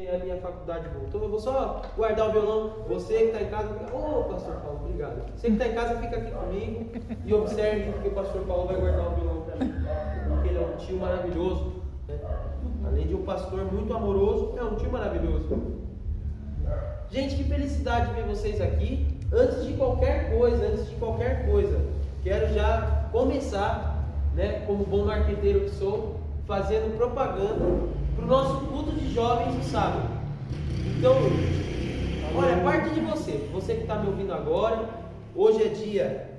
a minha faculdade voltou, eu vou só guardar o violão. Você que está em casa, fica, pastor Paulo, obrigado. Você que está em casa, fica aqui comigo e observe que o pastor Paulo vai guardar o violão para mim, porque ele é um tio maravilhoso, né? Além de um pastor muito amoroso, é um tio maravilhoso. Gente, que felicidade ver vocês aqui. Antes de qualquer coisa, quero já começar, né, como bom marqueteiro que sou, fazendo propaganda para o nosso culto de jovens no sábado. Então, olha, a parte de você que está me ouvindo agora, hoje é dia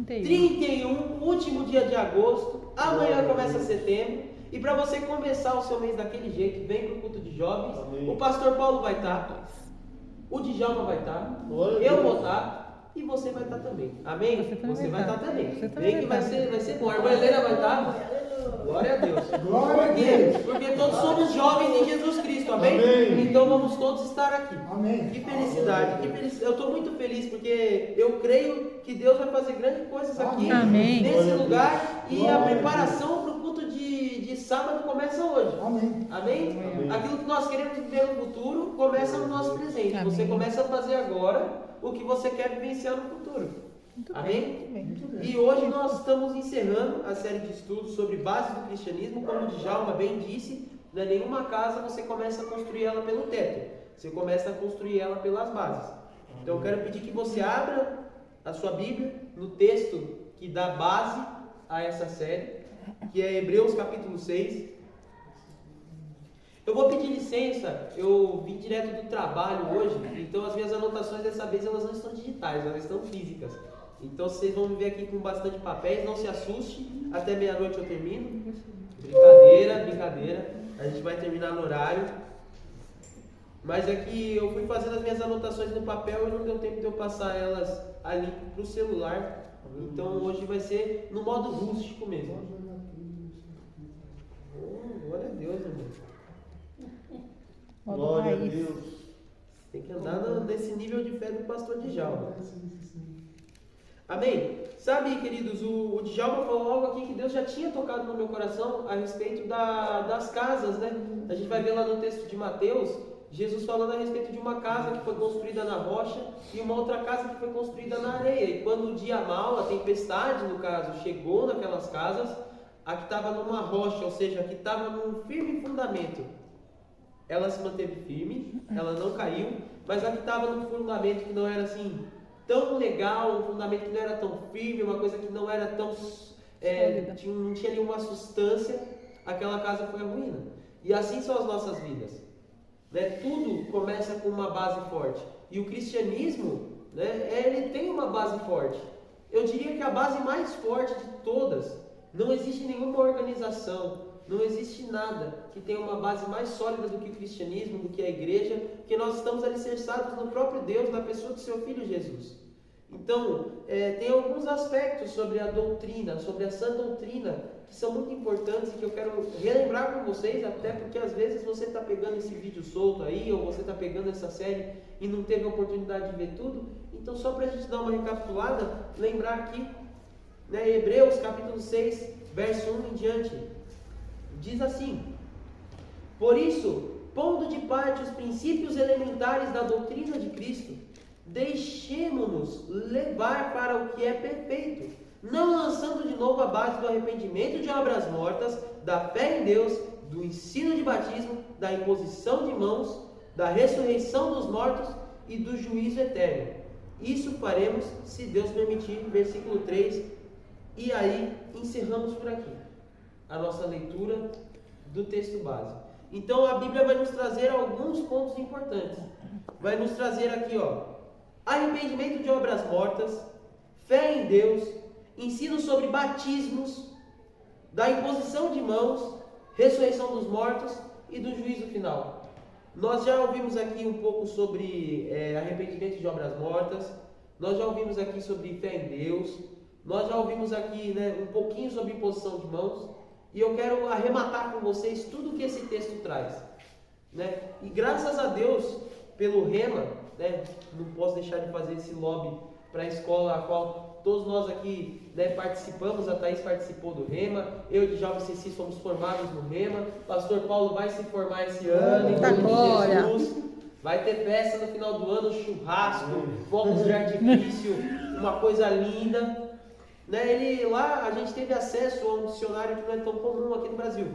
31, último dia de agosto, amanhã começa setembro, e para você começar o seu mês daquele jeito, vem para o culto de jovens. Amém. O pastor Paulo vai estar, o Djalma vai estar, eu vou estar, e você vai estar também. Amém? Você vai estar também. Vem que vai ser bom. A irmã Helena vai estar. Glória a Deus. Por quê? Porque todos somos jovens em Jesus Cristo, amém? Amém. Então vamos todos estar aqui. Amém. Que felicidade, Eu estou muito feliz porque eu creio que Deus vai fazer grandes coisas aqui, amém, nesse lugar, e a preparação para o culto de sábado começa hoje. Amém. Amém? Amém? Aquilo que nós queremos viver no futuro começa no nosso presente. Amém. Você começa a fazer agora o que você quer vivenciar no futuro. Muito amém? Bem, muito bem. E hoje nós estamos encerrando a série de estudos sobre bases do cristianismo. Como o Djalma bem disse, não é nenhuma casa você começa a construir ela pelo teto, você começa a construir ela pelas bases. Então eu quero pedir que você abra a sua Bíblia no texto que dá base a essa série, que é Hebreus capítulo 6. Eu vou pedir licença, eu vim direto do trabalho hoje, então as minhas anotações dessa vez elas não estão digitais, elas estão físicas. Então vocês vão me ver aqui com bastante papéis, não se assuste, até meia-noite eu termino. Brincadeira, a gente vai terminar no horário. Mas é que eu fui fazendo as minhas anotações no papel e não deu tempo de eu passar elas ali pro celular. Então hoje vai ser no modo rústico mesmo. Glória a Deus, irmão. Glória a Deus. Tem que andar nesse nível de fé do pastor Djalma. Amém? Sabe, queridos, o Djalma falou algo aqui que Deus já tinha tocado no meu coração a respeito das casas, né? A gente vai ver lá no texto de Mateus, Jesus falando a respeito de uma casa que foi construída na rocha e uma outra casa que foi construída na areia. E quando o dia mau, a tempestade, no caso, chegou naquelas casas, a que estava numa rocha, ou seja, a que estava num firme fundamento, ela se manteve firme, ela não caiu, mas a que estava num fundamento que não era assim tão legal, um fundamento que não era tão firme, uma coisa que não era tão não tinha nenhuma substância, aquela casa foi a ruína. E assim são as nossas vidas, né? Tudo começa com uma base forte, e o cristianismo, né, ele tem uma base forte. Eu diria que a base mais forte de todas. Não existe nenhuma organização, não existe nada que tenha uma base mais sólida do que o cristianismo, do que a igreja, porque nós estamos alicerçados no próprio Deus, na pessoa do seu Filho Jesus. Então, tem alguns aspectos sobre a doutrina, sobre a sã doutrina, que são muito importantes e que eu quero relembrar com vocês, até porque às vezes você está pegando esse vídeo solto aí, ou você está pegando essa série e não teve a oportunidade de ver tudo. Então, só para a gente dar uma recapitulada, lembrar aqui, né, Hebreus capítulo 6, verso 1 em diante, diz assim: por isso, pondo de parte os princípios elementares da doutrina de Cristo, deixemo-nos levar para o que é perfeito, não lançando de novo a base do arrependimento de obras mortas, da fé em Deus, do ensino de batismo, da imposição de mãos, da ressurreição dos mortos e do juízo eterno. Isso faremos, se Deus permitir. Versículo 3. E aí encerramos por aqui a nossa leitura do texto base. Então a Bíblia vai nos trazer alguns pontos importantes. Vai nos trazer aqui, arrependimento de obras mortas, fé em Deus, ensino sobre batismos, da imposição de mãos, ressurreição dos mortos e do juízo final. Nós já ouvimos aqui um pouco sobre arrependimento de obras mortas, nós já ouvimos aqui sobre fé em Deus, nós já ouvimos aqui, um pouquinho sobre imposição de mãos, e eu quero arrematar com vocês tudo que esse texto traz, E graças a Deus pelo Rema, não posso deixar de fazer esse lobby para a escola a qual todos nós aqui, né, participamos, a Thaís participou do Rema, eu e Djalma e Ceci somos formados no Rema, Pastor Paulo vai se formar esse ano, em nome de Jesus. Vai ter festa no final do ano, churrasco, fogos de artifício, uma coisa linda. Né? Lá a gente teve acesso a um dicionário que não é tão comum aqui no Brasil,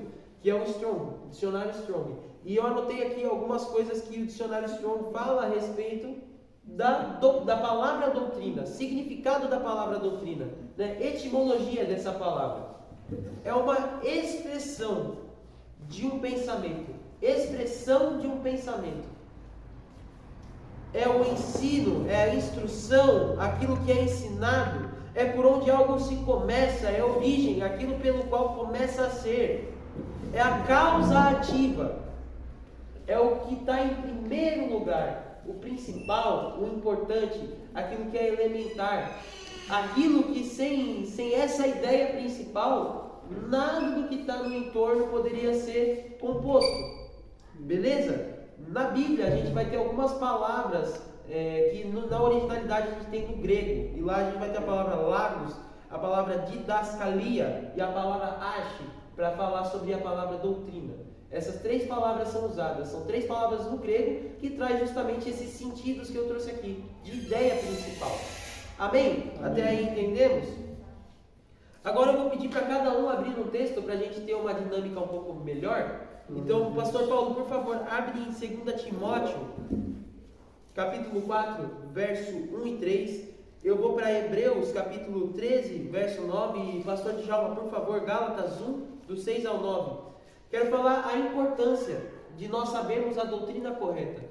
que é o Strong, o dicionário Strong. E eu anotei aqui algumas coisas que o dicionário Strong fala a respeito da palavra doutrina, significado da palavra doutrina, né? Etimologia dessa palavra. É uma expressão de um pensamento. Expressão de um pensamento. É o ensino, é a instrução, aquilo que é ensinado, é por onde algo se começa, é a origem, aquilo pelo qual começa a ser. É a causa ativa, é o que está em primeiro lugar, o principal, o importante, aquilo que é elementar, aquilo que sem essa ideia principal, nada do que está no entorno poderia ser composto. Beleza? Na Bíblia a gente vai ter algumas palavras que na originalidade a gente tem no grego, e lá a gente vai ter a palavra lagos, a palavra didascalia e a palavra arche, para falar sobre a palavra doutrina. Essas três palavras são usadas, são três palavras no grego que traz justamente esses sentidos que eu trouxe aqui, de ideia principal. Amém? Até aí entendemos? Agora eu vou pedir para cada um abrir um texto para a gente ter uma dinâmica um pouco melhor. Então, Pastor Paulo, por favor, abre em 2 Timóteo, capítulo 4, verso 1 e 3. Eu vou para Hebreus, capítulo 13, verso 9. E Pastor Djalma, por favor, Gálatas 1, do 6 ao 9. Quero falar a importância de nós sabermos a doutrina correta.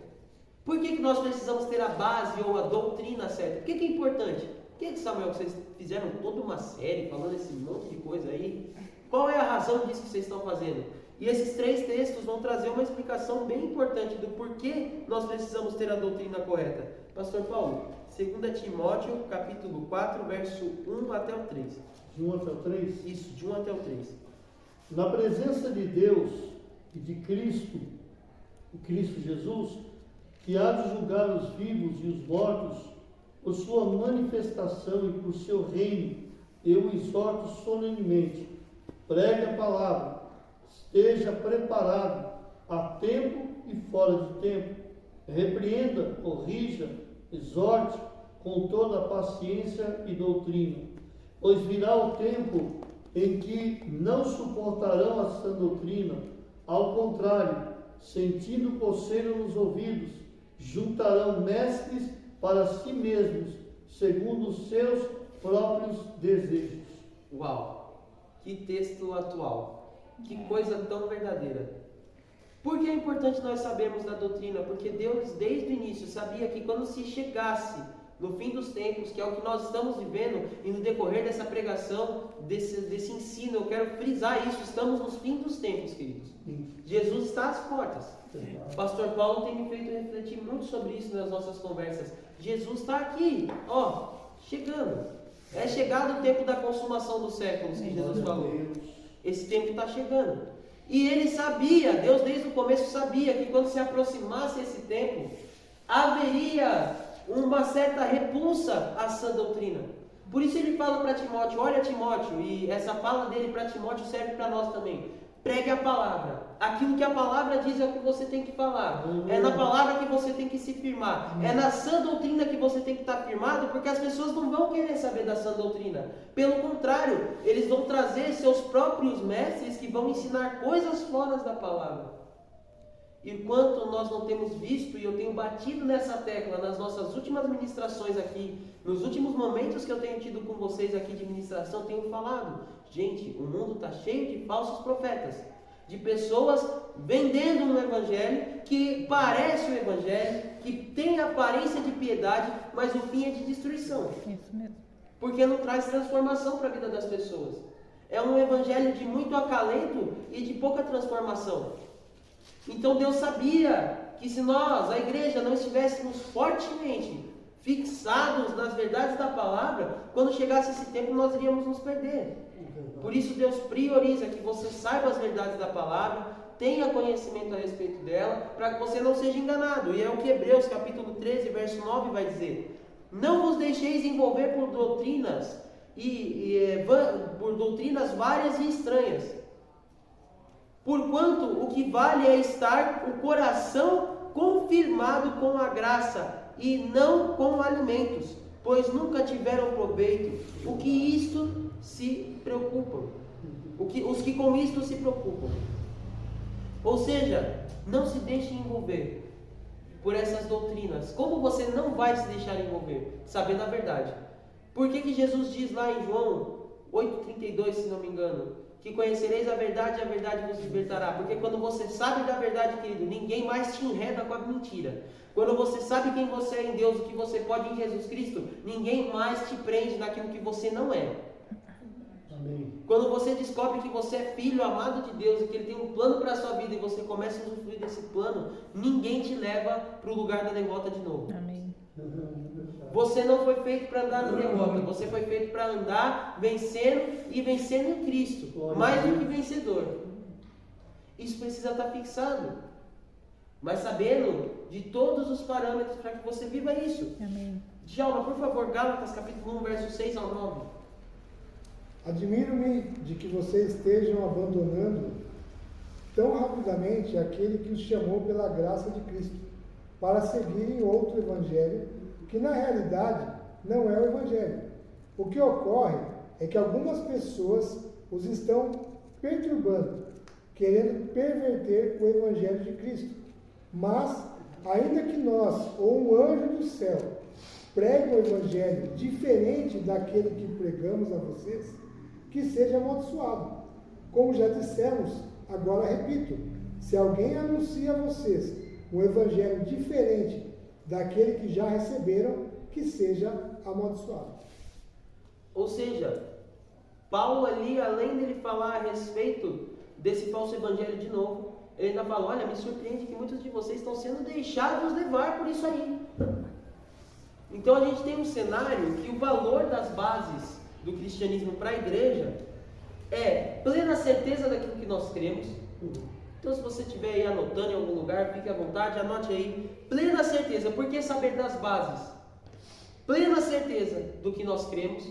Por que nós precisamos ter a base ou a doutrina certa? Por que é importante? Por que, Samuel, vocês fizeram toda uma série falando esse monte de coisa aí? Qual é a razão disso que vocês estão fazendo? E esses três textos vão trazer uma explicação bem importante do porquê nós precisamos ter a doutrina correta. Pastor Paulo, 2 Timóteo, capítulo 4, verso 1 até o 3. De 1 até o 3? Isso, de 1 até o 3. Na presença de Deus e de Cristo, o Cristo Jesus, que há de julgar os vivos e os mortos, por sua manifestação e por seu reino, eu o exorto solenemente. Pregue a palavra, esteja preparado a tempo e fora de tempo. Repreenda, corrija, exorte com toda a paciência e doutrina. Pois virá o tempo em que não suportarão a sã doutrina, ao contrário, sentindo coceira nos ouvidos, juntarão mestres para si mesmos, segundo os seus próprios desejos. Uau! Que texto atual! Que coisa tão verdadeira! Por que é importante nós sabermos da doutrina? Porque Deus, desde o início, sabia que quando se chegasse no fim dos tempos, que é o que nós estamos vivendo, e no decorrer dessa pregação, desse ensino, eu quero frisar isso, estamos nos fins dos tempos, queridos. Jesus está às portas. O pastor Paulo tem me feito refletir muito sobre isso nas nossas conversas. Jesus está aqui, ó, chegando. É chegado o tempo da consumação dos séculos, que Jesus falou. Esse tempo está chegando. E ele sabia, Deus desde o começo sabia que quando se aproximasse esse tempo, haveria uma certa repulsa à sã doutrina. Por isso ele fala para Timóteo, olha Timóteo, e essa fala dele para Timóteo serve para nós também. Pregue a palavra. Aquilo que a palavra diz é o que você tem que falar. É na palavra que você tem que se firmar. É na sã doutrina que você tem que estar firmado, porque as pessoas não vão querer saber da sã doutrina. Pelo contrário, eles vão trazer seus próprios mestres que vão ensinar coisas fora da palavra. E quanto nós não temos visto, e eu tenho batido nessa tecla nas nossas últimas ministrações aqui, nos últimos momentos que eu tenho tido com vocês aqui de ministração, eu tenho falado, gente, o mundo está cheio de falsos profetas, de pessoas vendendo um evangelho que parece um evangelho, que tem aparência de piedade, mas o fim é de destruição. Isso mesmo. Porque não traz transformação para a vida das pessoas. É um evangelho de muito acalento e de pouca transformação. Então Deus sabia que se nós, a igreja, não estivéssemos fortemente fixados nas verdades da palavra, quando chegasse esse tempo nós iríamos nos perder. Por isso Deus prioriza que você saiba as verdades da palavra, tenha conhecimento a respeito dela, para que você não seja enganado. E é o que Hebreus capítulo 13, verso 9 vai dizer. Não vos deixeis envolver por doutrinas por doutrinas várias e estranhas. Porquanto o que vale é estar o coração confirmado com a graça e não com alimentos, pois nunca tiveram proveito o que isto se preocupam. Os que com isto se preocupam. Ou seja, não se deixe envolver por essas doutrinas. Como você não vai se deixar envolver? Sabendo a verdade. Por que Jesus diz lá em João 8,32, se não me engano, que conhecereis a verdade e a verdade vos libertará? Porque quando você sabe da verdade, querido, ninguém mais te enreda com a mentira. Quando você sabe quem você é em Deus, o que você pode em Jesus Cristo, ninguém mais te prende naquilo que você não é. Amém. Quando você descobre que você é filho amado de Deus e que Ele tem um plano para a sua vida e você começa a usufruir desse plano, ninguém te leva para o lugar da derrota de novo. Amém. Você não foi feito para andar na derrota, você foi feito para andar vencendo e vencendo em Cristo, mais do que vencedor. Isso precisa estar fixado, mas sabendo de todos os parâmetros para que você viva isso. Amém. Djalma, por favor, Gálatas capítulo 1, versos 6 ao 9. Admiro-me de que vocês estejam abandonando tão rapidamente aquele que os chamou pela graça de Cristo, para seguirem outro evangelho, que na realidade não é o evangelho. O que ocorre é que algumas pessoas os estão perturbando, querendo perverter o evangelho de Cristo. Mas, ainda que nós, ou um anjo do céu, pregue o evangelho diferente daquele que pregamos a vocês, que seja amaldiçoado. Como já dissemos, agora repito, se alguém anuncia a vocês um evangelho diferente daquele que já receberam, que seja amaldiçoado. Ou seja, Paulo ali, além dele falar a respeito desse falso evangelho de novo, ele ainda fala, olha, me surpreende que muitos de vocês estão sendo deixados levar por isso aí. Então a gente tem um cenário que o valor das bases do cristianismo para a igreja é plena certeza daquilo que nós cremos. Então se você estiver aí anotando em algum lugar, fique à vontade, anote aí. Plena certeza. Por que saber das bases? Plena certeza do que nós cremos.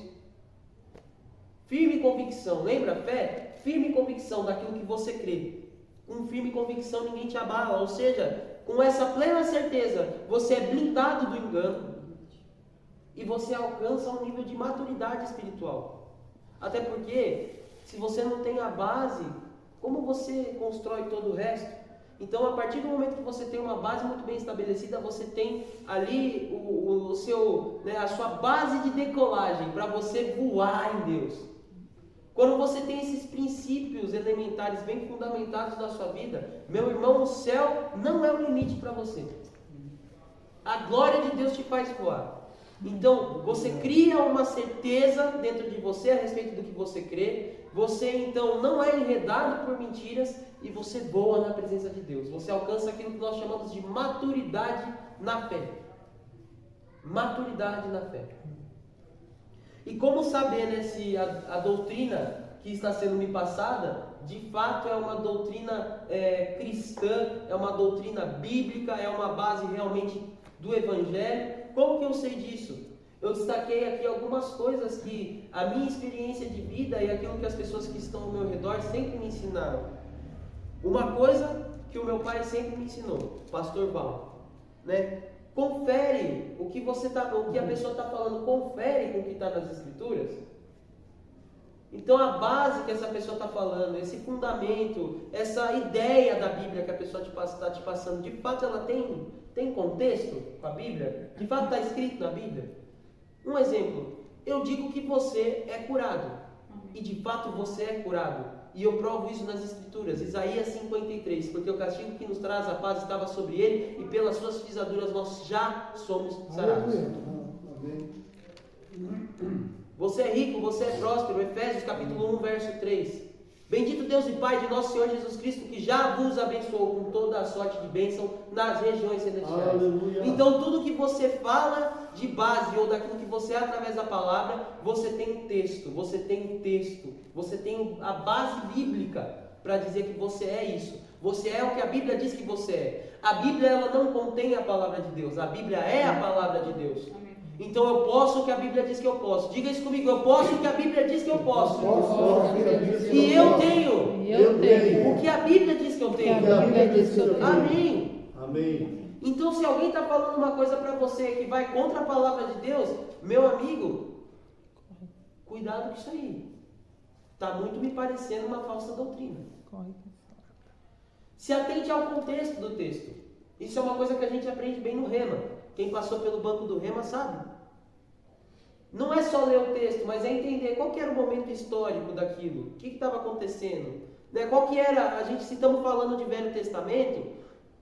Firme convicção. Lembra? Fé? Firme convicção daquilo que você crê. Com firme convicção ninguém te abala. Ou seja, com essa plena certeza, você é blindado do engano. E você alcança um nível de maturidade espiritual. Até porque, se você não tem a base, como você constrói todo o resto? Então, a partir do momento que você tem uma base muito bem estabelecida, você tem ali a sua base de decolagem para você voar em Deus. Quando você tem esses princípios elementares bem fundamentados da sua vida, meu irmão, o céu não é o limite para você. A glória de Deus te faz voar. Então, você cria uma certeza dentro de você a respeito do que você crê. Você, então, não é enredado por mentiras e você voa na presença de Deus. Você alcança aquilo que nós chamamos de maturidade na fé. Maturidade na fé. E como saber, né, se a doutrina que está sendo me passada, de fato é uma doutrina cristã, é uma doutrina bíblica, é uma base realmente do Evangelho? Como que eu sei disso? Eu destaquei aqui algumas coisas que a minha experiência de vida e aquilo que as pessoas que estão ao meu redor sempre me ensinaram. Uma coisa que o meu pai sempre me ensinou, Pastor Val, né? Confere o que a pessoa está falando, confere com o que está nas Escrituras. Então a base que essa pessoa está falando, esse fundamento, essa ideia da Bíblia que a pessoa está te passando, de fato ela tem contexto com a Bíblia? De fato está escrito na Bíblia? Um exemplo, eu digo que você é curado, e de fato você é curado, e eu provo isso nas Escrituras, Isaías 53, porque o castigo que nos traz a paz estava sobre ele, e pelas suas pisaduras nós já somos sarados. Você é rico, você é próspero, Efésios capítulo 1, verso 3. Bendito Deus e Pai de nosso Senhor Jesus Cristo, que já vos abençoou com toda a sorte de bênção nas regiões celestiais. Aleluia. Então tudo que você fala de base ou daquilo que você é através da palavra, você tem texto, você tem a base bíblica para dizer que você é isso. Você é o que a Bíblia diz que você é. A Bíblia ela não contém a palavra de Deus, a Bíblia é a palavra de Deus. Então eu posso o que a Bíblia diz que eu posso. Diga isso comigo, eu posso o que a Bíblia diz que eu posso. E eu tenho o que a Bíblia diz que eu tenho. Amém. Amém. Então se alguém está falando uma coisa para você que vai contra a palavra de Deus, meu amigo, cuidado com isso aí. Está muito me parecendo uma falsa doutrina. Se atente ao contexto do texto. Isso é uma coisa que a gente aprende bem no Rema. Quem passou pelo banco do Rema sabe. Não é só ler o texto, mas é entender qual que era o momento histórico daquilo. O que estava acontecendo. Né? Qual que era, se estamos falando de Velho Testamento,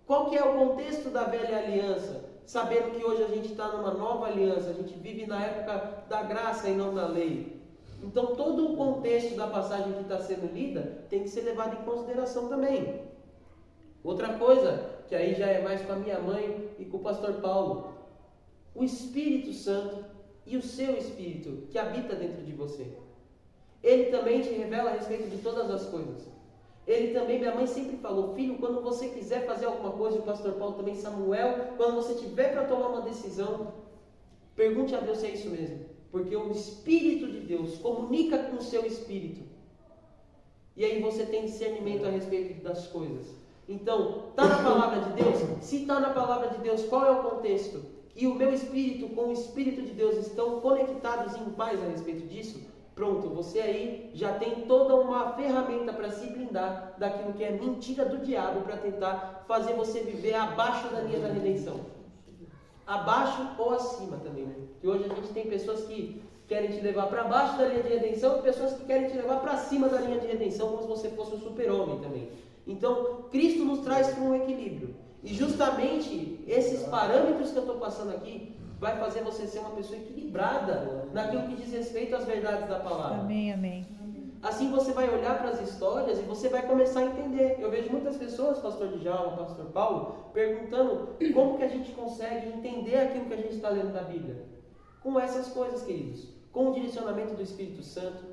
qual que é o contexto da Velha Aliança? Sabendo que hoje a gente está numa nova aliança, a gente vive na época da graça e não da lei. Então todo o contexto da passagem que está sendo lida tem que ser levado em consideração também. Outra coisa, que aí já é mais com a minha mãe e com o pastor Paulo. O Espírito Santo e o seu Espírito que habita dentro de você. Ele também te revela a respeito de todas as coisas. Ele também, minha mãe sempre falou, filho, quando você quiser fazer alguma coisa, o pastor Paulo também, Samuel, quando você tiver para tomar uma decisão, pergunte a Deus se é isso mesmo. Porque o Espírito de Deus comunica com o seu Espírito. E aí você tem discernimento a respeito das coisas. Então, está na palavra de Deus? Se está na palavra de Deus, qual é o contexto? E o meu espírito com o Espírito de Deus estão conectados em paz a respeito disso? Pronto, você aí já tem toda uma ferramenta para se blindar daquilo que é mentira do diabo para tentar fazer você viver abaixo da linha da redenção. Abaixo ou acima também, né? Que hoje a gente tem pessoas que querem te levar para baixo da linha de redenção e pessoas que querem te levar para cima da linha de redenção como se você fosse um super-homem também. Então, Cristo nos traz para um equilíbrio. E justamente esses parâmetros que eu estou passando aqui vai fazer você ser uma pessoa equilibrada naquilo que diz respeito às verdades da palavra. Amém, amém. Assim você vai olhar para as histórias e você vai começar a entender. Eu vejo muitas pessoas, pastor Djalma, pastor Paulo, perguntando como que a gente consegue entender aquilo que a gente está lendo da Bíblia. Com essas coisas, queridos. Com o direcionamento do Espírito Santo,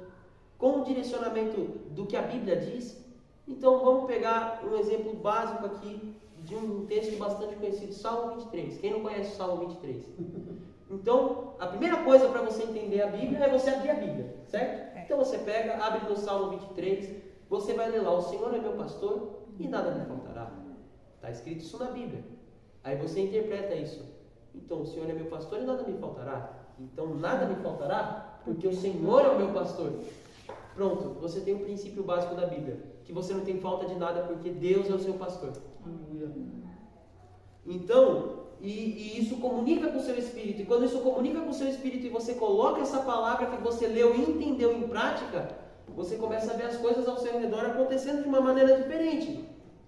com o direcionamento do que a Bíblia diz. Então vamos pegar um exemplo básico aqui de um texto bastante conhecido, Salmo 23. Quem não conhece o Salmo 23? Então, a primeira coisa para você entender a Bíblia é você abrir a Bíblia, certo? Então você pega, abre no Salmo 23, você vai ler lá, o Senhor é meu pastor e nada me faltará. Está escrito isso na Bíblia. Aí você interpreta isso. Então, o Senhor é meu pastor e nada me faltará. Então, nada me faltará porque o Senhor é o meu pastor. Pronto, você tem o princípio básico da Bíblia, que você não tem falta de nada porque Deus é o seu pastor. Então, e isso comunica com o seu espírito. E quando isso comunica com o seu espírito e você coloca essa palavra que você leu e entendeu em prática, você começa a ver as coisas ao seu redor acontecendo de uma maneira diferente.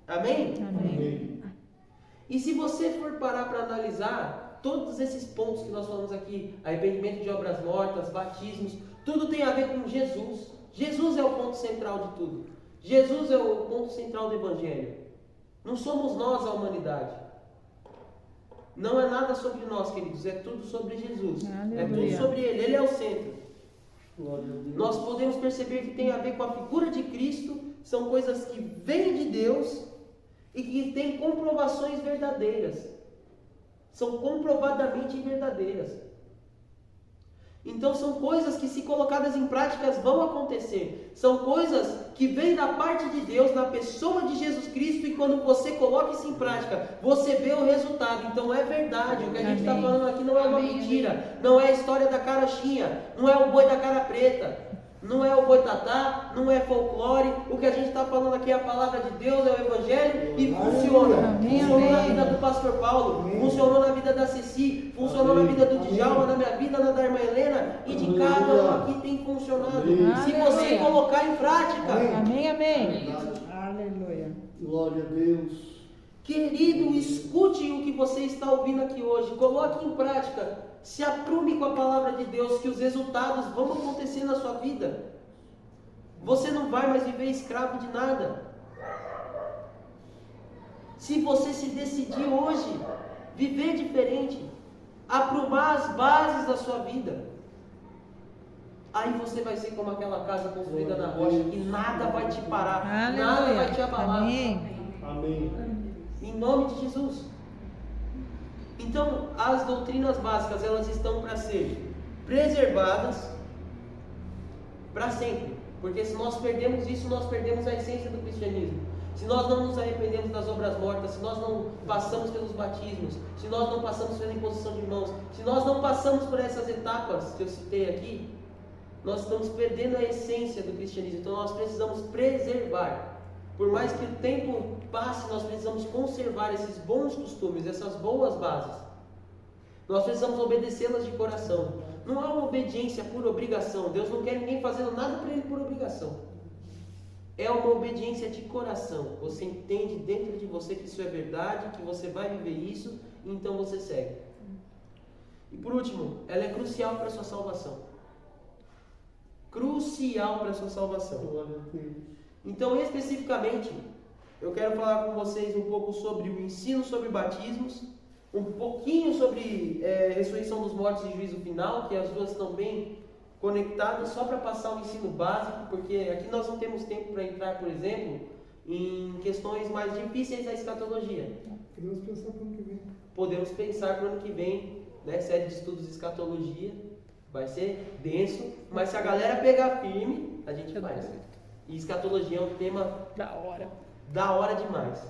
Amém? Amém. E se você for parar para analisar todos esses pontos que nós falamos aqui, arrependimento de obras mortas, batismos, tudo tem a ver com Jesus. Jesus é o ponto central de tudo. Jesus é o ponto central do Evangelho. Não somos nós a humanidade. Não é nada sobre nós, queridos. É tudo sobre Jesus. Aleluia. É tudo sobre Ele. Ele é o centro. Glória a Deus. Nós podemos perceber que tem a ver com a figura de Cristo. São coisas que vêm de Deus e que têm comprovações verdadeiras. São comprovadamente verdadeiras. Então são coisas que, se colocadas em práticas, vão acontecer. São coisas que vêm da parte de Deus, na pessoa de Jesus Cristo, e quando você coloca isso em prática, você vê o resultado. Então é verdade, o que a gente está falando aqui não é uma mentira, não é a história da carochinha, não é o boi da cara preta, não é o boitatá, não é folclore. O que a gente está falando aqui é a palavra de Deus, é o Evangelho, e funciona. Amém, Funcionou na amém. vida do pastor Paulo, Amém. funcionou na vida da Ceci, funcionou na vida do Djalma, na minha vida, na da irmã Helena, e de cada um aqui tem funcionado. Amém. Se você colocar em prática. Amém, amém. Aleluia. Glória a Deus. Querido, escute o que você está ouvindo aqui hoje, coloque em prática, se aprume com a palavra de Deus, que os resultados vão acontecer na sua vida. Você não vai mais viver escravo de nada. Se você se decidir hoje viver diferente, aprumar as bases da sua vida, aí você vai ser como aquela casa construída na rocha, que nada vai te parar, nada vai te abalar. Amém. Amém. Em nome de Jesus. Então, as doutrinas básicas, elas estão para ser preservadas para sempre. Porque se nós perdemos isso, nós perdemos a essência do cristianismo. Se nós não nos arrependemos das obras mortas, se nós não passamos pelos batismos, se nós não passamos pela imposição de mãos, se nós não passamos por essas etapas que eu citei aqui, nós estamos perdendo a essência do cristianismo. Então nós precisamos preservar. Por mais que o tempo passe, nós precisamos conservar esses bons costumes, essas boas bases. Nós precisamos obedecê-las de coração. Não há uma obediência por obrigação. Deus não quer ninguém fazendo nada para Ele por obrigação. É uma obediência de coração. Você entende dentro de você que isso é verdade, que você vai viver isso, e então você segue. E por último, ela é crucial para a sua salvação. Crucial para a sua salvação. Então, especificamente, eu quero falar com vocês um pouco sobre o ensino sobre batismos, um pouquinho sobre ressurreição dos mortos e juízo final, que as duas estão bem conectadas, só para passar o ensino básico, porque aqui nós não temos tempo para entrar, por exemplo, em questões mais difíceis da escatologia. Podemos pensar para o ano que vem. Podemos pensar para o ano que vem, né, série de estudos de escatologia, vai ser denso, mas se a galera pegar firme, a gente faz. E escatologia é um tema da hora demais,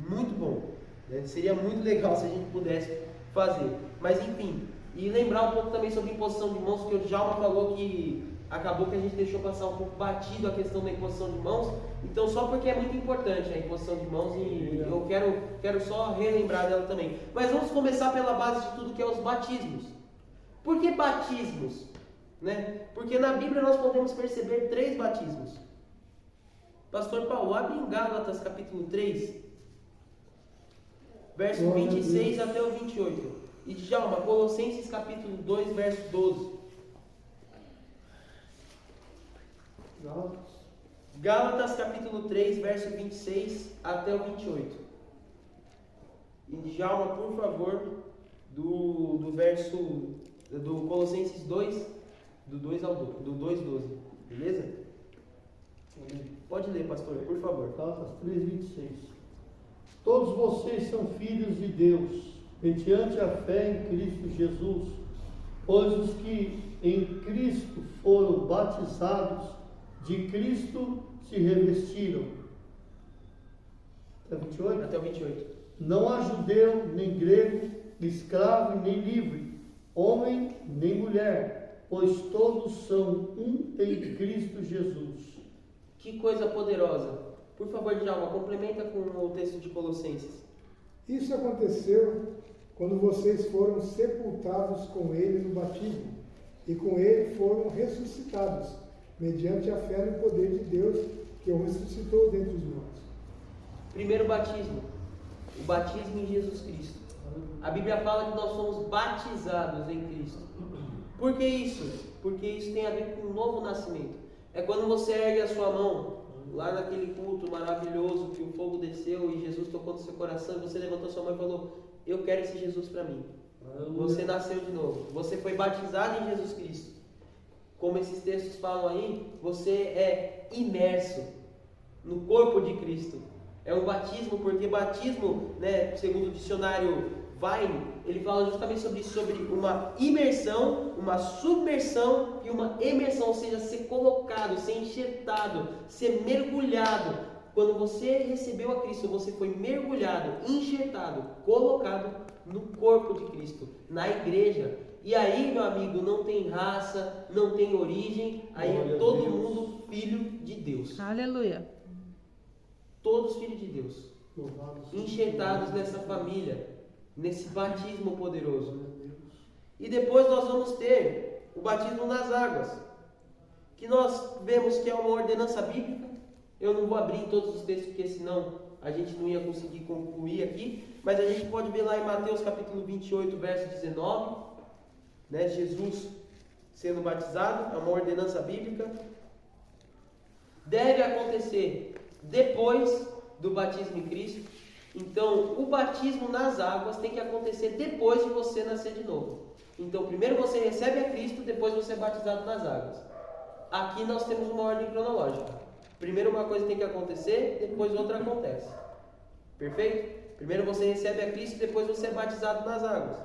muito bom, né? Seria muito legal se a gente pudesse fazer, mas enfim, e lembrar um pouco também sobre imposição de mãos, que o Djalma falou que acabou que a gente deixou passar um pouco batido a questão da imposição de mãos, então só porque é muito importante a imposição de mãos e eu quero só relembrar dela também. Mas vamos começar pela base de tudo, que é os batismos. Por que batismos? Né? Porque na Bíblia nós podemos perceber 3 batismos. Pastor Paulo, abre em Gálatas capítulo 3, verso 26 até o 28. E Djalma, Colossenses capítulo 2, verso 12. Gálatas capítulo 3, verso 26 até o 28. E Djalma, por favor, do Colossenses 2, do 2 ao 12, beleza? Pode ler, pastor, por favor. Gálatas 3:26. Todos vocês são filhos de Deus, mediante a fé em Cristo Jesus, pois os que em Cristo foram batizados, de Cristo se revestiram. Até 28? Até o 28. Não há judeu, nem grego, escravo, nem livre, homem, nem mulher, pois todos são um em Cristo Jesus. Que coisa poderosa. Por favor, Djalma, complementa com o texto de Colossenses. Isso aconteceu quando vocês foram sepultados com Ele no batismo, e com Ele foram ressuscitados, mediante a fé no poder de Deus, que o ressuscitou dentre os mortos. Primeiro batismo, o batismo em Jesus Cristo. A Bíblia fala que nós somos batizados em Cristo. Por que isso? Porque isso tem a ver com um novo nascimento. É quando você ergue a sua mão, lá naquele culto maravilhoso que o fogo desceu e Jesus tocou no seu coração, e você levantou sua mão e falou: eu quero esse Jesus para mim. Você nasceu de novo, você foi batizado em Jesus Cristo. Como esses textos falam aí, você é imerso no corpo de Cristo. É um batismo, porque batismo, né, segundo o dicionário Vine, ele fala justamente sobre isso, sobre uma imersão, uma submersão e uma emersão, ou seja, ser colocado, ser enxertado, ser mergulhado. Quando você recebeu a Cristo, você foi mergulhado, enxertado, colocado no corpo de Cristo, na igreja. E aí, meu amigo, não tem raça, não tem origem, aí é todo mundo filho de Deus. Aleluia. Todos filhos de Deus, enxertados nessa família, nesse batismo poderoso. E depois nós vamos ter o batismo nas águas, que nós vemos que é uma ordenança bíblica. Eu não vou abrir em todos os textos, porque senão a gente não ia conseguir concluir aqui, mas a gente pode ver lá em Mateus capítulo 28, verso 19, né, Jesus sendo batizado, é uma ordenança bíblica. Deve acontecer depois do batismo em Cristo. Então, o batismo nas águas tem que acontecer depois de você nascer de novo. Então, primeiro você recebe a Cristo, depois você é batizado nas águas. Aqui nós temos uma ordem cronológica. Primeiro uma coisa tem que acontecer, depois outra acontece. Perfeito? Primeiro você recebe a Cristo, depois você é batizado nas águas.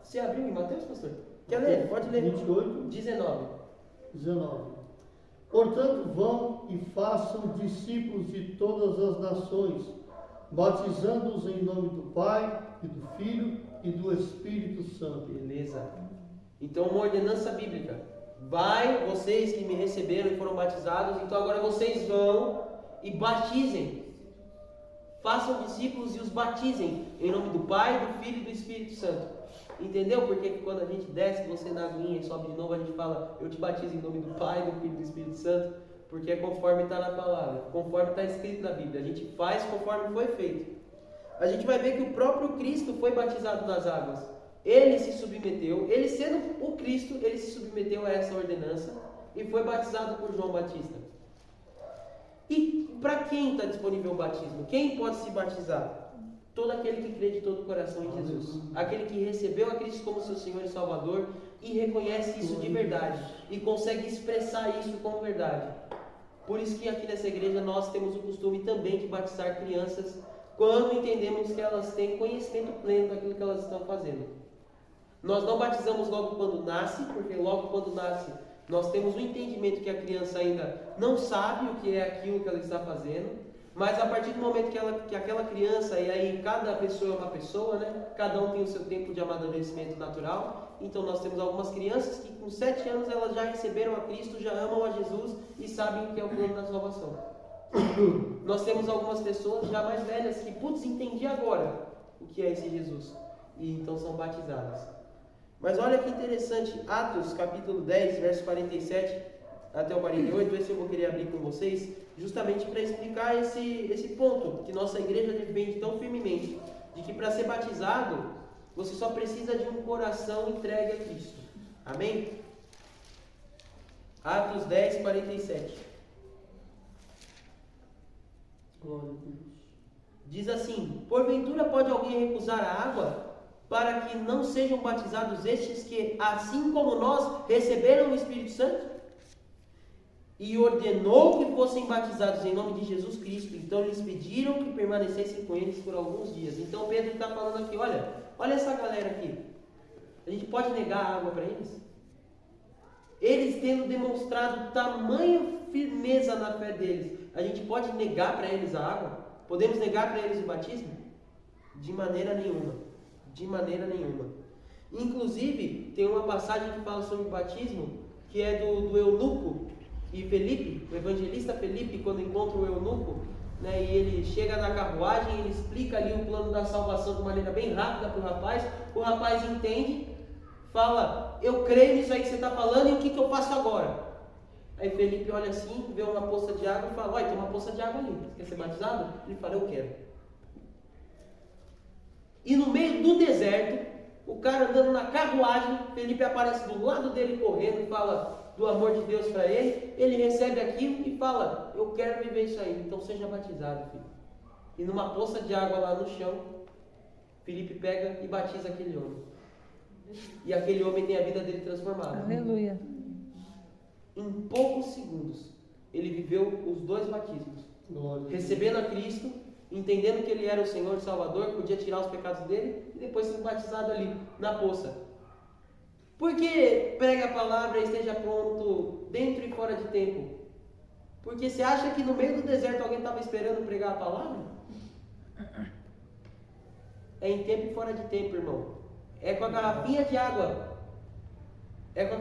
Você abriu em Mateus, pastor? Quer ler? Pode ler. 28, 19. 19. Portanto, vão e façam discípulos de todas as nações, batizando-os em nome do Pai, e do Filho e do Espírito Santo. Beleza. Então, uma ordenança bíblica. Vai, vocês que me receberam e foram batizados, então agora vocês vão e batizem. Façam discípulos e os batizem em nome do Pai, do Filho e do Espírito Santo. Entendeu? Porque quando a gente desce, você na aguinha e sobe de novo, a gente fala, eu te batizo em nome do Pai, do Filho e do Espírito Santo, porque é conforme está na palavra, conforme está escrito na Bíblia. A gente faz conforme foi feito. A gente vai ver que o próprio Cristo foi batizado nas águas. Ele se submeteu, ele sendo o Cristo, ele se submeteu a essa ordenança e foi batizado por João Batista. E para quem está disponível o batismo? Quem pode se batizar? Todo aquele que crê de todo o coração em Jesus. Aquele que recebeu a Cristo como seu Senhor e Salvador e reconhece isso de verdade e consegue expressar isso como verdade. Por isso que aqui nessa igreja nós temos o costume também de batizar crianças quando entendemos que elas têm conhecimento pleno daquilo que elas estão fazendo. Nós não batizamos logo quando nasce, porque logo quando nasce nós temos o entendimento que a criança ainda não sabe o que é aquilo que ela está fazendo. Mas a partir do momento que aquela criança, e aí cada pessoa é uma pessoa, né? Cada um tem o seu tempo de amadurecimento natural. Então nós temos algumas crianças que com 7 anos elas já receberam a Cristo, já amam a Jesus e sabem o que é o plano da salvação. Nós temos algumas pessoas já mais velhas que, entendi agora o que é esse Jesus. E então são batizadas. Mas olha que interessante, Atos capítulo 10, verso 47 até o 48, esse eu vou querer abrir com vocês, justamente para explicar esse ponto que nossa igreja defende tão firmemente, de que para ser batizado, você só precisa de um coração entregue a Cristo. Amém? Atos 10, 47. Glória a Deus. Diz assim: porventura pode alguém recusar a água, para que não sejam batizados estes que, assim como nós, receberam o Espírito Santo? E ordenou que fossem batizados em nome de Jesus Cristo. Então eles pediram que permanecessem com eles por alguns dias. Então Pedro está falando aqui, olha essa galera aqui. A gente pode negar a água para eles? Eles tendo demonstrado tamanha firmeza na fé deles, a gente pode negar para eles a água? Podemos negar para eles o batismo? De maneira nenhuma. De maneira nenhuma. Inclusive, tem uma passagem que fala sobre o batismo, que é do eunuco e Felipe, o evangelista Felipe, quando encontra o eunuco, né, e ele chega na carruagem, ele explica ali o plano da salvação de maneira bem rápida para o rapaz entende, fala, eu creio nisso aí que você está falando, e o que eu faço agora? Aí Felipe olha assim, vê uma poça de água e fala, olha, tem uma poça de água ali, você quer ser batizado? Ele fala, eu quero. E no meio do deserto, o cara andando na carruagem, Felipe aparece do lado dele correndo e fala do amor de Deus para ele recebe aquilo e fala, eu quero viver isso aí, então seja batizado, filho. E numa poça de água lá no chão, Felipe pega e batiza aquele homem. E aquele homem tem a vida dele transformada. Aleluia. Em poucos segundos, ele viveu os 2 batismos. Recebendo a Cristo, entendendo que ele era o Senhor e Salvador, podia tirar os pecados dele, e depois sendo batizado ali, na poça. Por que prega a palavra e esteja pronto dentro e fora de tempo? Porque você acha que no meio do deserto alguém estava esperando pregar a palavra? É em tempo e fora de tempo, irmão. É com a garrafinha de água. É com